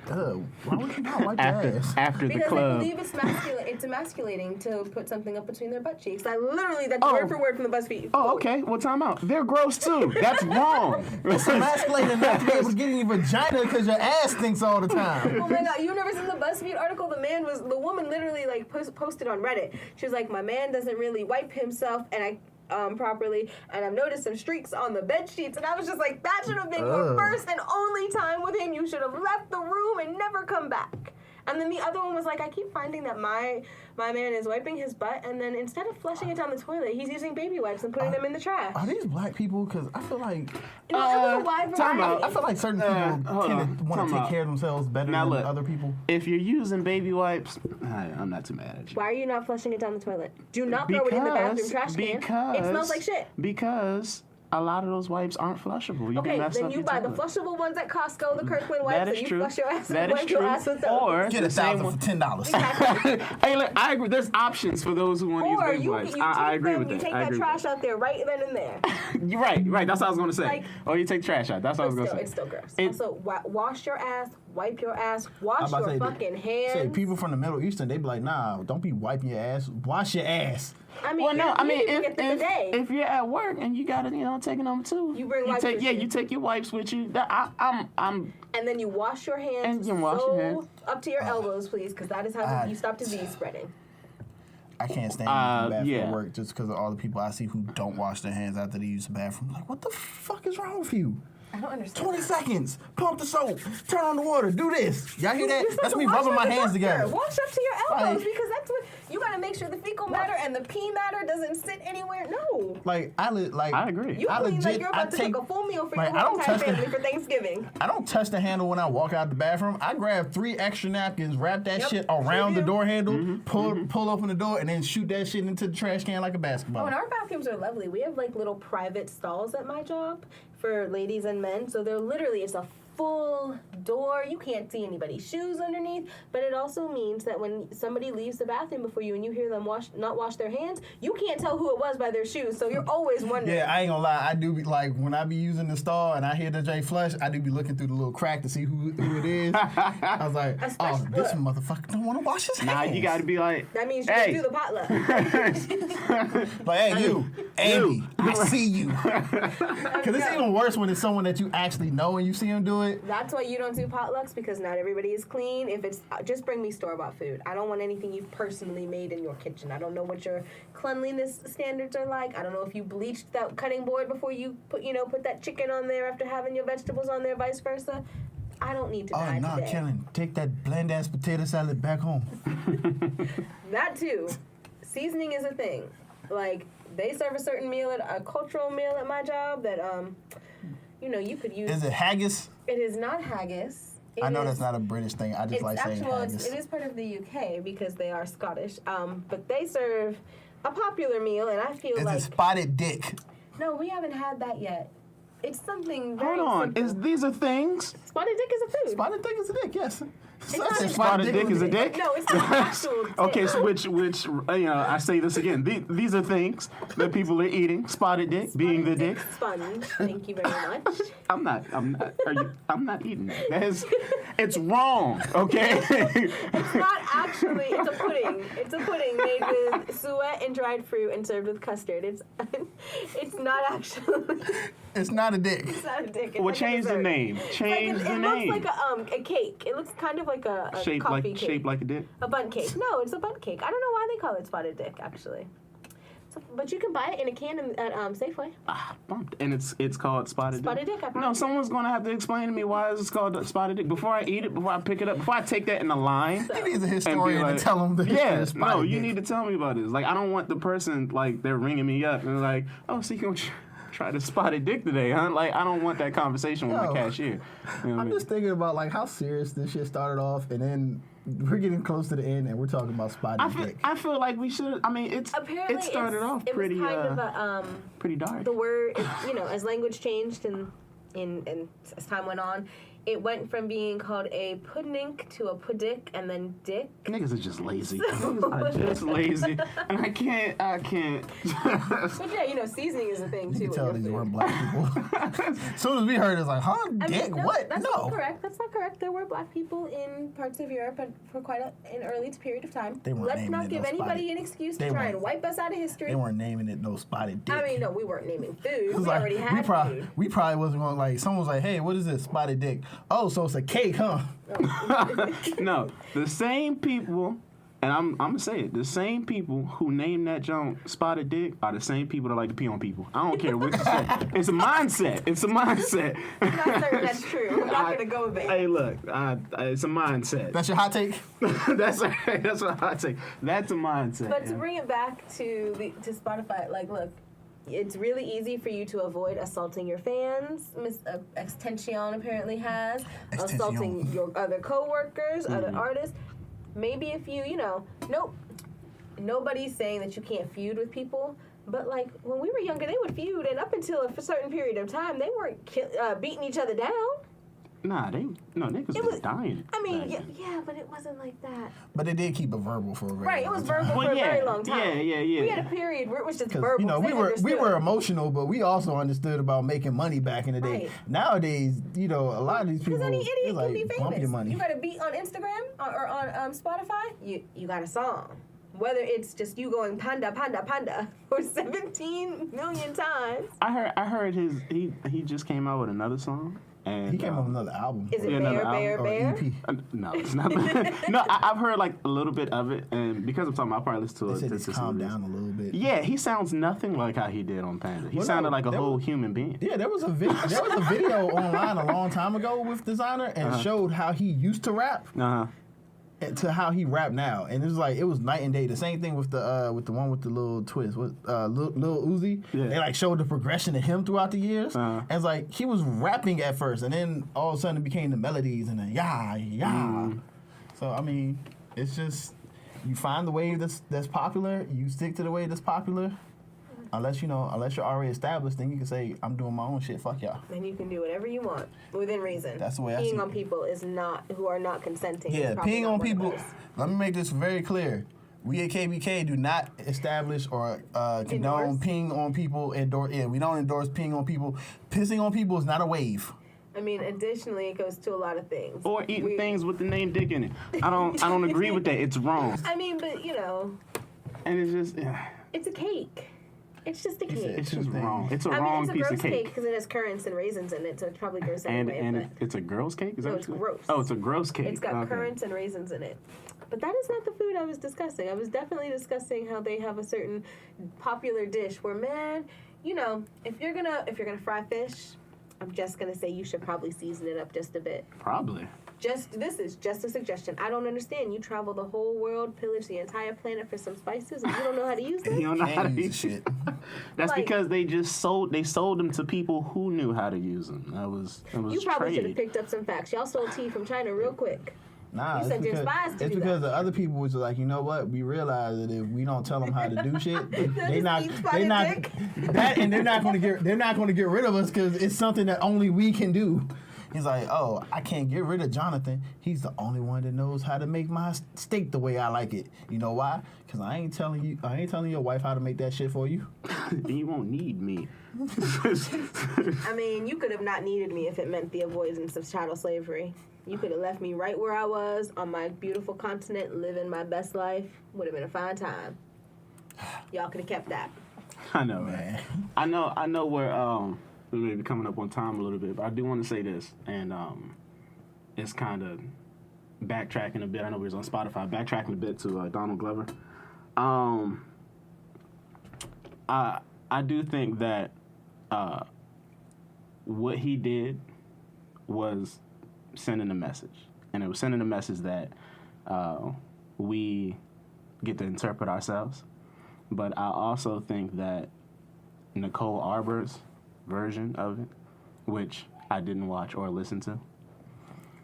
Why would you not wipe your ass? After the Because they club. believe it's emasculating to put something up between their butt cheeks. That's word for word from the BuzzFeed. Oh, okay. Well, time out. They're gross too. That's wrong. It's emasculating not to be able to get in your vagina because your ass stinks all the time. Oh my God, you've never seen the BuzzFeed article? The woman literally like posted on Reddit. She was like, my man doesn't really wipe himself properly, and I've noticed some streaks on the bed sheets, and I was just like, that should have been your first and only time with him. You should have left the room and never come back. And then the other one was like, I keep finding that my man is wiping his butt, and then instead of flushing it down the toilet, he's using baby wipes and putting them in the trash. Are these black people? Because I feel like It was a wide time out. variety. I feel like certain people tend to want to take care of themselves better Now than look, other people. If you're using baby wipes, I'm not too mad at you. Why are you not flushing it down the toilet? Do not throw it in the bathroom trash can. It smells like shit. Because a lot of those wipes aren't flushable. You Okay, can mess then up you your buy the toilet. flushable ones at Costco, the Kirkland wipes, That is and you true. flush your ass That and is wipe your true. ass with those. Or Get the same $1,000 one. for $10. Hey, look, I agree. There's options for those who want to use Or baby you wipes. take I agree them, with you that. take I that agree trash out there right then and there. You're right. That's what I was going to say. Like- Or you take trash out. That's what I was going to say. It's still gross. It- Also, wash your ass, wipe your ass, wash I'm about your to fucking hands. Say people from the Middle Eastern, they be like, nah, don't be wiping your ass. Wash your ass. I mean, Well, no, I mean, you get the bidet. if you're at work and you got to, take them too. You bring wipes with you. you take your wipes with you. I'm And then you wash your hands. And you wash your hands. Up to your elbows, please, because that is how you stop disease spreading. I can't stand using the bathroom yeah. at work just because of all the people I see who don't wash their hands after they use the bathroom. Like, what the fuck is wrong with you? I don't understand. 20 seconds. Pump the soap. Turn on the water. Do this. Y'all hear that? You're supposed That's to me wash rubbing like my a hands doctor. together. Wash up to your elbows Like- because that's what you got to make sure the fecal matter and the pee matter doesn't sit anywhere. No. Like, I agree. You I clean like legit- you're I about to take- cook a full meal for like, your I whole don't entire touch the- family for Thanksgiving. I don't touch the handle when I walk out the bathroom. I grab 3 extra napkins, wrap that Yep, shit sure around the do. door handle, pull open the door, and then shoot that shit into the trash can like a basketball. Oh, and our bathrooms are lovely. We have like little private stalls at my job for ladies and men. So they're literally, it's a full door. You can't see anybody's shoes underneath, but it also means that when somebody leaves the bathroom before you and you hear them not wash their hands, you can't tell who it was by their shoes. So you're always wondering. Yeah, I ain't gonna lie. I do be like when I be using the stall and I hear the J flush, I do be looking through the little crack to see who it is. I was like, Especially- oh, this motherfucker don't want to wash his hands. Nah, you got to be like, That means you hey. can do the potluck. Like, hey, you, Andy, I see you. Because it's even worse when it's someone that you actually know and you see him do it. That's why you don't do potlucks, because not everybody is clean. If it's just bring me store-bought food. I don't want anything you've personally made in your kitchen. I don't know what your cleanliness standards are like. I don't know if you bleached that cutting board before you put that chicken on there after having your vegetables on there, vice versa. I don't need to Oh, die no, today. killing. Take that bland ass potato salad back home. That too. Seasoning is a thing. Like, they serve a certain meal a cultural meal at my job that you could use. Is it haggis? It is not haggis. I know that's not a British thing. I just like saying haggis. It is part of the UK because they are Scottish. But they serve a popular meal, and I feel Is like it spotted dick? no, we haven't had that yet. It's something very hold on. simple. These are things? Spotted dick is a food. Spotted dick is a dick, yes. not I said a- Spotted dick is a dick? No, it's not an actual dick. Okay, so which I say this again. These are things that people are eating. Spotted dick being the dick. Sponge. Thank you very much. I'm not eating that. It's wrong, okay? It's not actually. It's a pudding. It's a pudding made with suet and dried fruit and served with custard. It's not actually. It's not a dick. It's not a dick. It's Well, like a change the dessert. name. Change the It name. looks like a cake. It looks kind of like a coffee cake. Shaped like a dick. A bun cake. No, it's a bun cake. I don't know why they call it spotted dick, actually. But you can buy it in a can at Safeway. Bumped. And it's called spotted dick. Spotted dick, I No, promise. someone's gonna have to explain to me why it's called spotted dick before I eat it, before I pick it up, before I take that in the line. He needs a And be historian like, to tell him the history yeah, of spotted no, you dick. need to tell me about this. Like, I don't want the person, like, they're ringing me up and like, oh, so you gonna try to spotted dick today, huh? Like, I don't want that conversation with my No. cashier. You know what I I'm mean? just thinking about like how serious this shit started off, and then we're getting close to the end, and we're talking about spotted dick. I feel like we should. I mean, Apparently, it started off it pretty was kind of a, pretty dark. the word, as language changed and and as time went on, it went from being called a puddink to a pudick and then dick. Niggas are just lazy. Niggas are just lazy. And I can't. But yeah, seasoning is a thing too. You can tell these weren't black people. As soon as we heard it, it's like, huh? Dick? No, What? That's No. not correct. That's not correct. There were black people in parts of Europe for quite an early period of time. They weren't Let's naming not it give no anybody spotted. an excuse They to try weren't- and wipe us out of history. They weren't naming it no spotted dick. I mean, no, we weren't naming food. It was We like, already had food. we probably wasn't going to, like, someone was like, hey, what is this? Spotted dick. Oh, so it's a cake, huh? No, the same people, and I'm gonna say it, the same people who named that junk Spotted Dick are the same people that like to pee on people. I don't care what you say. It's a mindset. It's a mindset. I'm not certain that's true. I'm not going to go there. Hey, look, it's a mindset. That's your hot take? That's what I take. That's a mindset. But to bring it back to Spotify, like, look, it's really easy for you to avoid assaulting your fans. Miss Extension apparently has. Extension. Assaulting your other coworkers, other artists. Maybe if you, nope. Nobody's saying that you can't feud with people. But, like, when we were younger, they would feud. And up until a certain period of time, they weren't beating each other down. Nah, niggas was dying. I mean, back then. yeah, but it wasn't like that. But they did keep it verbal for a very Right, it long was time. verbal for a very long time. Yeah. We had a period where it was just Because, verbal. we They were understood. emotional, but we also understood about making money back in the day. Right. Nowadays, a lot of these people, Because any idiot it's like, can be bump your famous. money. You got a beat on Instagram or on Spotify, you got a song. Whether it's just you going panda, panda, panda for 17 million times. I heard he just came out with another song. And, He came up with another album. Is it Yeah, another Bear, Bear, or Bear? EP. no, it's not. No, I've heard like a little bit of it, and because I'm talking, I'll probably listen to They it. said to he's some calmed of this. down a little bit. Yeah, he sounds nothing like how he did on Panda. He Well, no, sounded like a that whole was- human being. Yeah, there was a video online a long time ago with Designer and showed how he used to rap Uh-huh. to how he rap now, and it was night and day. The same thing with the one with the little twist with Lil Uzi. Yeah. They like showed the progression of him throughout the years, Uh-huh. and it's like he was rapping at first, and then all of a sudden it became the melodies and then yeah. So I mean, it's just you find the wave that's popular, you stick to the wave that's popular. Unless you're already established, then you can say, I'm doing my own shit, fuck y'all. Then you can do whatever you want within reason. That's the way I see Peeing it. on people who are not consenting. Yeah, is probably peeing not on one of people. those. Let me make this very clear. We at KBK do not establish or condone Endorse? peeing on people. We don't endorse peeing on people. Pissing on people is not a wave. I mean, additionally, it goes to a lot of things. Or eating things with the name Dick in it. I don't agree with that. It's wrong. I mean, but And it's just it's a cake. It's just a cake. it's just Thing. wrong. It's a I mean, wrong it's a piece gross of cake cake. because it has currants and raisins in it, so it's probably gross And anyway. it's a girl's cake? Is that No, what it's you said? gross. Oh, it's a gross cake. It's got Okay. currants and raisins in it. But that is not the food I was discussing. I was definitely discussing how they have a certain popular dish where, man, if you're gonna fry fish, I'm just gonna say you should probably season it up just a bit. Probably. This is just a suggestion. I don't understand. You travel the whole world, pillage the entire planet for some spices, and you don't know how to use them? You don't know how to Can't use use the shit. That's Like- because they sold them to people who knew how to use them. It was You probably should have trade. picked up some facts. Y'all sold tea from China real quick. Nah, You it's sent your because, spies to it's do because that. the other people was like, you know what? We realize that if we don't tell them how to do shit, they're not eat spotted dick. they're not going to get rid of us because it's something that only we can do. He's like, oh, I can't get rid of Jonathan. He's the only one that knows how to make my steak the way I like it. You know why? Because I ain't telling your wife how to make that shit for you. You won't need me. I mean, you could have not needed me if it meant the avoidance of chattel slavery. You could have left me right where I was on my beautiful continent, living my best life. Would have been a fine time. Y'all could have kept that. I know, man. Man. I know we're maybe coming up on time a little bit, but I do want to say this, and it's kind of backtracking a bit. I know we was on Spotify, backtracking a bit to Donald Glover. I do think that what he did was sending a message, and it was sending a message that we get to interpret ourselves. But I also think that Nicole Arbor's version of it, which I didn't watch or listen to,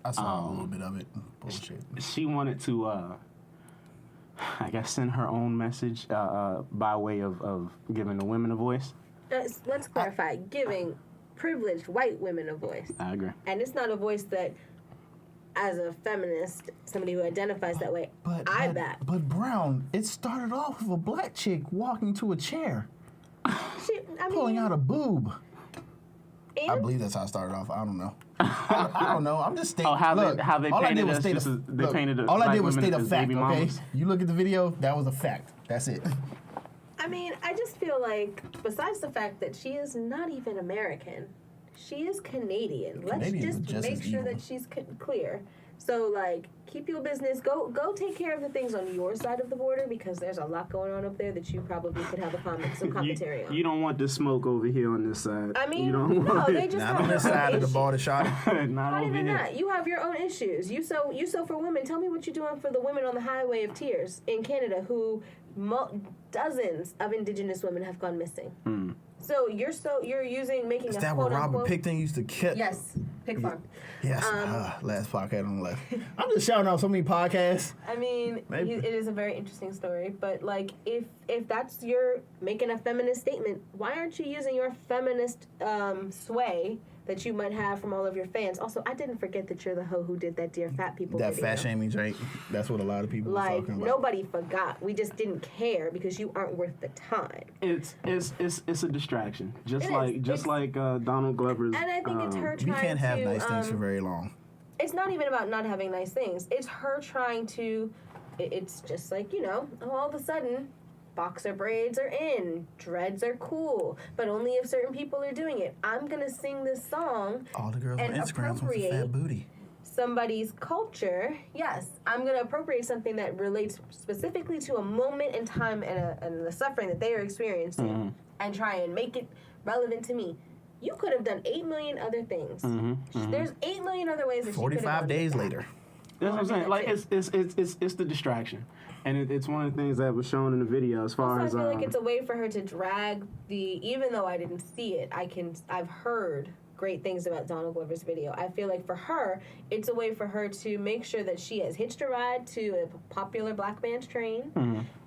I saw a little bit of it. Bullshit. she wanted to, I guess, send her own message by way of giving the women a voice. Let's clarify. Giving privileged white women a voice. I agree. And it's not a voice that, as a feminist, somebody who identifies that way, I back. But Brown, it started off with a black chick walking to a chair, pulling out a boob. And? I believe that's how it started off. I don't know. I don't know. I'm just stating. Oh, how they painted us just as they painted us. All I did was women state a as fact, baby okay? mamas. You look at the video, that was a fact. That's it. I mean, I just feel like, besides the fact that she is not even American, she is Canadian. Let's just make sure that she's clear. So, like, keep your business. Go take care of the things on your side of the border, because there's a lot going on up there that you probably could have some commentary on. You don't want the smoke over here on this side. I mean, you don't want they just Not have on this their own side of the issues. border, shot. Not even that. You have your own issues. You sew for women. Tell me what you're doing for the women on the Highway of Tears in Canada, who dozens of Indigenous women have gone missing. So you're making Is a that quote what Robert unquote. Picton used to kill? Yes, Pig Farm. Yes. Last podcast on the left. I'm just shouting out so many podcasts. I mean, it is a very interesting story, but like, if that's your making a feminist statement, why aren't you using your feminist sway that you might have from all of your fans? Also, I didn't forget that you're the hoe who did that Dear Fat People That video. fat shaming drink. That's what a lot of people were Like, talking about. nobody forgot. We just didn't care because you aren't worth the time. It's a distraction, just It like Donald Glover's. And I think it's her trying We can't have to, nice things for very long. It's not even about not having nice things. It's her trying to. It's just like, all of a sudden, boxer braids are in, dreads are cool, but only if certain people are doing it. I'm gonna sing this song. All the girls on and Instagram with a fat booty. Somebody's culture. Yes, I'm gonna appropriate something that relates specifically to a moment in time and the suffering that they are experiencing, and try and make it relevant to me. You could have done 8 million other things. There's 8 million other ways that 45 days later. That's what I'm saying. Like, it's the distraction, and it's one of the things that was shown in the video as far as. I feel like it's a way for her to drag even though I didn't see it, I've heard great things about Donald Glover's video. I feel like for her, it's a way for her to make sure that she has hitched a ride to a popular black man's train,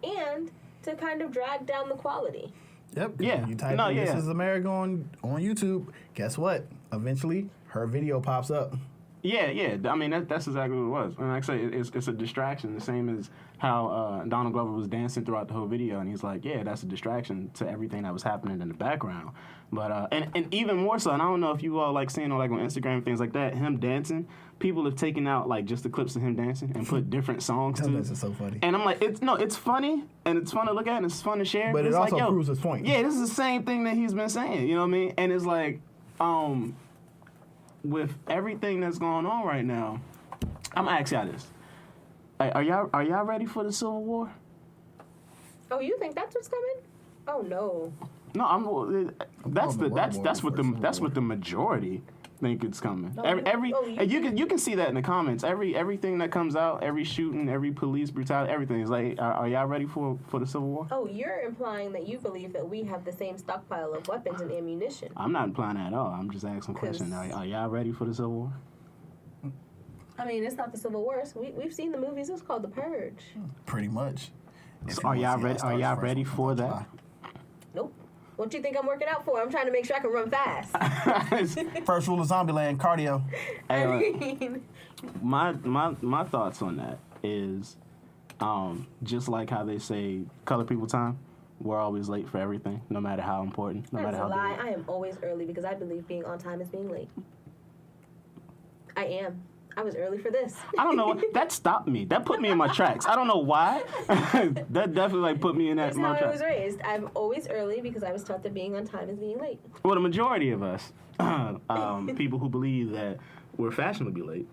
and to kind of drag down the quality. Yep. Yeah. You type in This Is America on YouTube. Guess what? Eventually, her video pops up. Yeah. I mean, that's exactly what it was. And like I say, it's a distraction. The same as how Donald Glover was dancing throughout the whole video, and he's like, yeah, that's a distraction to everything that was happening in the background. But and even more so, and I don't know if you all like seeing on Instagram things like that, him dancing. People have taken out like just the clips of him dancing and put different songs to it. This is so funny. And I'm like, it's funny and it's fun to look at and it's fun to share. But it it's also like, proves his point. Yeah, this is the same thing that he's been saying. You know what I mean? And it's like, with everything that's going on right now, I'm gonna ask y'all this: are y'all ready for the Civil War? Oh, you think that's what's coming? Oh no. No, that's what the majority think it's coming. And you can see that in the comments. Everything that comes out, every shooting, every police brutality, everything is like, are y'all ready for the Civil War? Oh, you're implying that you believe that we have the same stockpile of weapons and ammunition. I'm not implying that at all. I'm just asking a question. Are y'all ready for the Civil War? I mean, it's not the Civil War. We've seen the movies. It's called The Purge. Pretty much. So are y'all ready? Are y'all ready for that? Nope. What do you think I'm working out for? I'm trying to make sure I can run fast. First rule of Zombieland, cardio. I mean, my thoughts on that is, just like how they say color people time, we're always late for everything, no matter how important, no matter how that's a lie. big. I am always early because I believe being on time is being late. I am. I was early for this. I don't know. That stopped me. That put me in my tracks. I don't know why. That definitely put me in That's my how I tracks. was raised. I'm always early because I was taught that being on time is being late. Well, the majority of us, people who believe that we're fashionably late.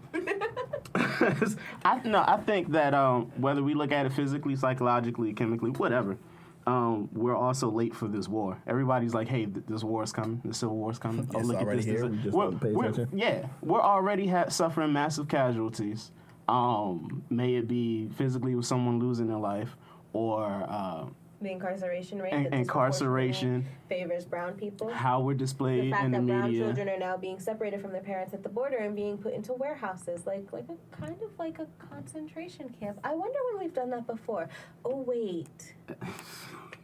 I think that whether we look at it physically, psychologically, chemically, whatever, we're also late for this war. Everybody's like, hey, this war is coming. The Civil War is coming. Oh, It's look at already this. here. We just don't pay attention. Yeah, we're already suffering massive casualties. May it be physically with someone losing their life or The incarceration rate. and that incarceration, favors brown people. how we're The displayed fact in the that brown media. children are now being separated from their parents at the border and being put into warehouses, like a kind of like a concentration camp. I wonder when we've done that before. Oh wait,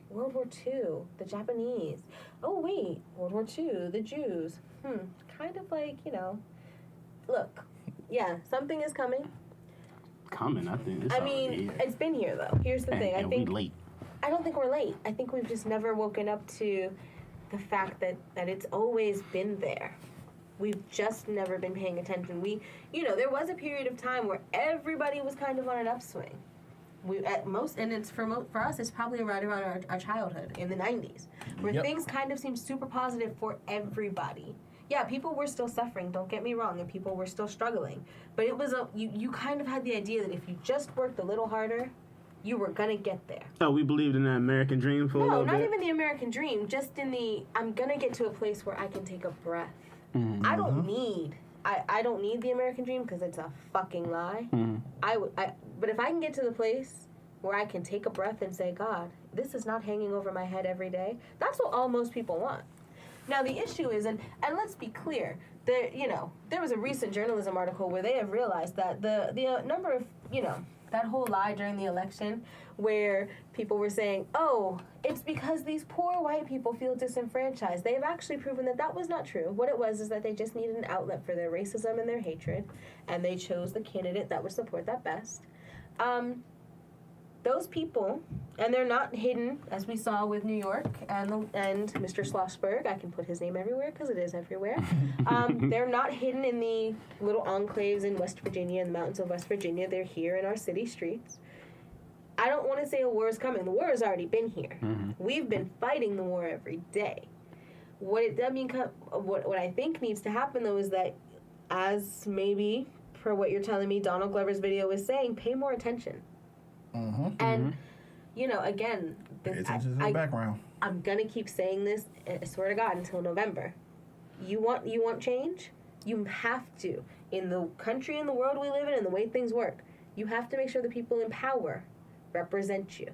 World War II, the Japanese. Oh, wait, World War II, the Jews. Kind of like, look, yeah, something is coming. Coming, I think. It's I mean, already here. it's been here, though. Here's the thing. And we late. I don't think we're late. I think we've just never woken up to the fact that it's always been there. We've just never been paying attention. There was a period of time where everybody was kind of on an upswing. And it's for us, it's probably right around our childhood in the 90s, where things kind of seemed super positive for everybody. Yeah, people were still suffering, don't get me wrong, and people were still struggling. But it was you kind of had the idea that if you just worked a little harder, you were going to get there. Oh, we believed in the American dream for a little bit? No, not even the American dream, just in the, I'm going to get to a place where I can take a breath. Mm-hmm. I don't need the American dream because it's a fucking lie. Mm-hmm. But if I can get to the place where I can take a breath and say, God, this is not hanging over my head every day, that's what most people want. Now, the issue is, and let's be clear, there was a recent journalism article where they have realized that the number of, that whole lie during the election where people were saying, oh, it's because these poor white people feel disenfranchised. They've actually proven that was not true. What it was is that they just needed an outlet for their racism and their hatred, and they chose the candidate that would support that best. Those people, and they're not hidden, as we saw with New York and Mr. Schlossberg. I can put his name everywhere because it is everywhere. They're not hidden in the little enclaves in West Virginia, in the mountains of West Virginia. They're here in our city streets. I don't want to say a war is coming. The war has already been here. Mm-hmm. We've been fighting the war every day. What I think needs to happen, though, is that, as maybe for what you're telling me, Donald Glover's video is saying, pay more attention. Mm-hmm. And, again, pay attention to the background. I'm going to keep saying this, I swear to God, until November. You want change? You have to. In the country and the world we live in and the way things work, you have to make sure the people in power represent you.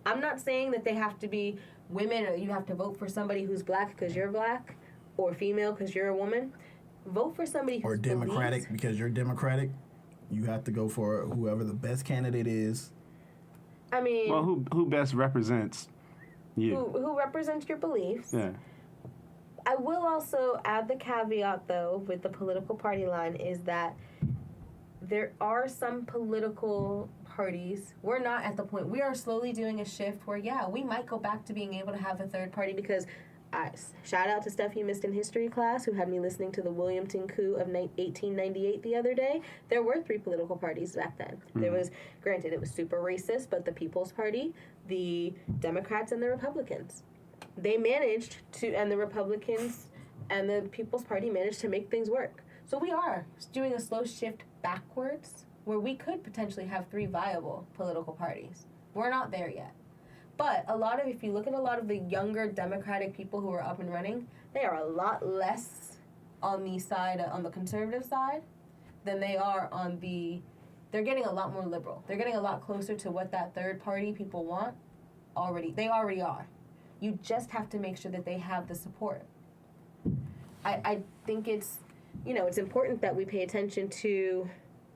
I'm not saying that they have to be women or you have to vote for somebody who's black because you're black or female because you're a woman. Vote for somebody who's Democratic because you're Democratic. You have to go for whoever the best candidate is. I mean... Well, who best represents you? Who represents your beliefs. Yeah. I will also add the caveat, though, with the political party line, is that there are some political parties. We're not at the point. We are slowly doing a shift where, we might go back to being able to have a third party because... shout out to stuff you missed in history class who had me listening to the Wilmington coup of 1898 the other day. There were 3 political parties back then. Mm-hmm. There was, granted, it was super racist, but the People's Party, the Democrats, and the Republicans. They managed to, and the Republicans and the People's Party managed to make things work. So we are doing a slow shift backwards where we could potentially have 3 viable political parties. We're not there yet. But if you look at a lot of the younger Democratic people who are up and running, they are a lot less on the conservative side than they are they're getting a lot more liberal. They're getting a lot closer to what that third party people want already. They already are. You just have to make sure that they have the support. I think it's important that we pay attention to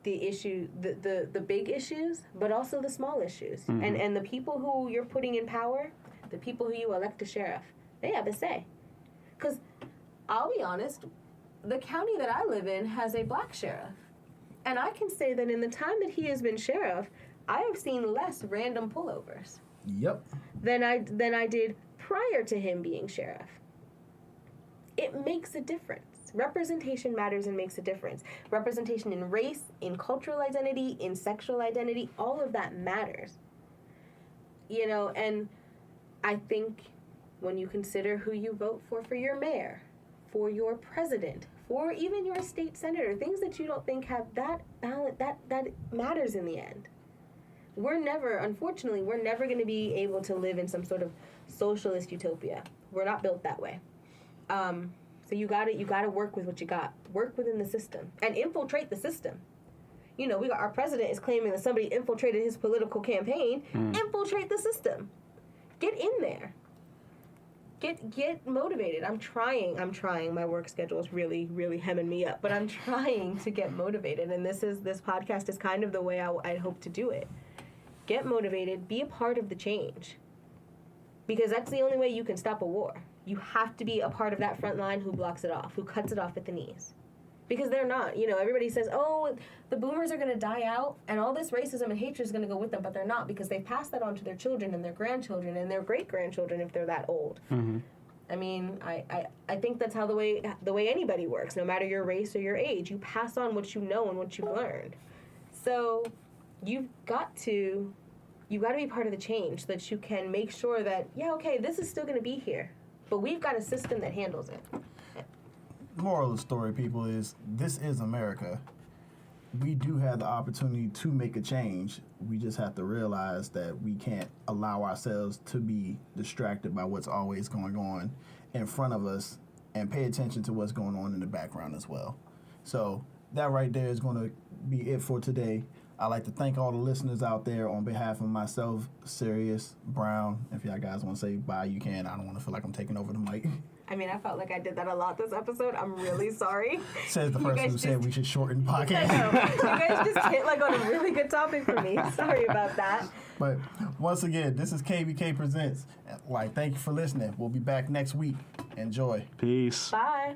the issue, the big issues, but also the small issues. Mm-hmm. And the people who you're putting in power, the people who you elect to sheriff, they have a say. Because, I'll be honest, the county that I live in has a black sheriff. And I can say that in the time that he has been sheriff, I have seen less random pullovers. Yep. Than I did prior to him being sheriff. It makes a difference. Representation matters and makes a difference. Representation in race, in cultural identity, in sexual identity, all of that matters. And I think when you consider who you vote for your mayor, for your president, for even your state senator, things that you don't think have that balance, that matters in the end. Unfortunately, we're never going to be able to live in some sort of socialist utopia. We're not built that way. So you gotta work with what you got. Work within the system and infiltrate the system. Our president is claiming that somebody infiltrated his political campaign. Infiltrate the system. Get in there. Get motivated. I'm trying. My work schedule is really, really hemming me up, but I'm trying to get motivated. And this podcast is kind of the way I hope to do it. Get motivated. Be a part of the change. Because that's the only way you can stop a war. You have to be a part of that front line who blocks it off, who cuts it off at the knees. Because they're not. You know, everybody says, oh, the boomers are going to die out and all this racism and hatred is going to go with them, but they're not, because they've passed that on to their children and their grandchildren and their great-grandchildren if they're that old. Mm-hmm. I mean, I think that's how the way anybody works, no matter your race or your age. You pass on what you know and what you've learned. So you've got to be part of the change so that you can make sure that, yeah, okay, this is still going to be here, but we've got a system that handles it. Moral of the story, people, is this is America. We do have the opportunity to make a change. We just have to realize that we can't allow ourselves to be distracted by what's always going on in front of us and pay attention to what's going on in the background as well. So that right there is going to be it for today. I'd like to thank all the listeners out there on behalf of myself, Sirius, Brown. If y'all guys want to say bye, you can. I don't want to feel like I'm taking over the mic. I mean, I felt like I did that a lot this episode. I'm really sorry. Says the person who said we should shorten the podcast. I know. You guys just hit like on a really good topic for me. Sorry about that. But once again, this is KBK Presents. Thank you for listening. We'll be back next week. Enjoy. Peace. Bye.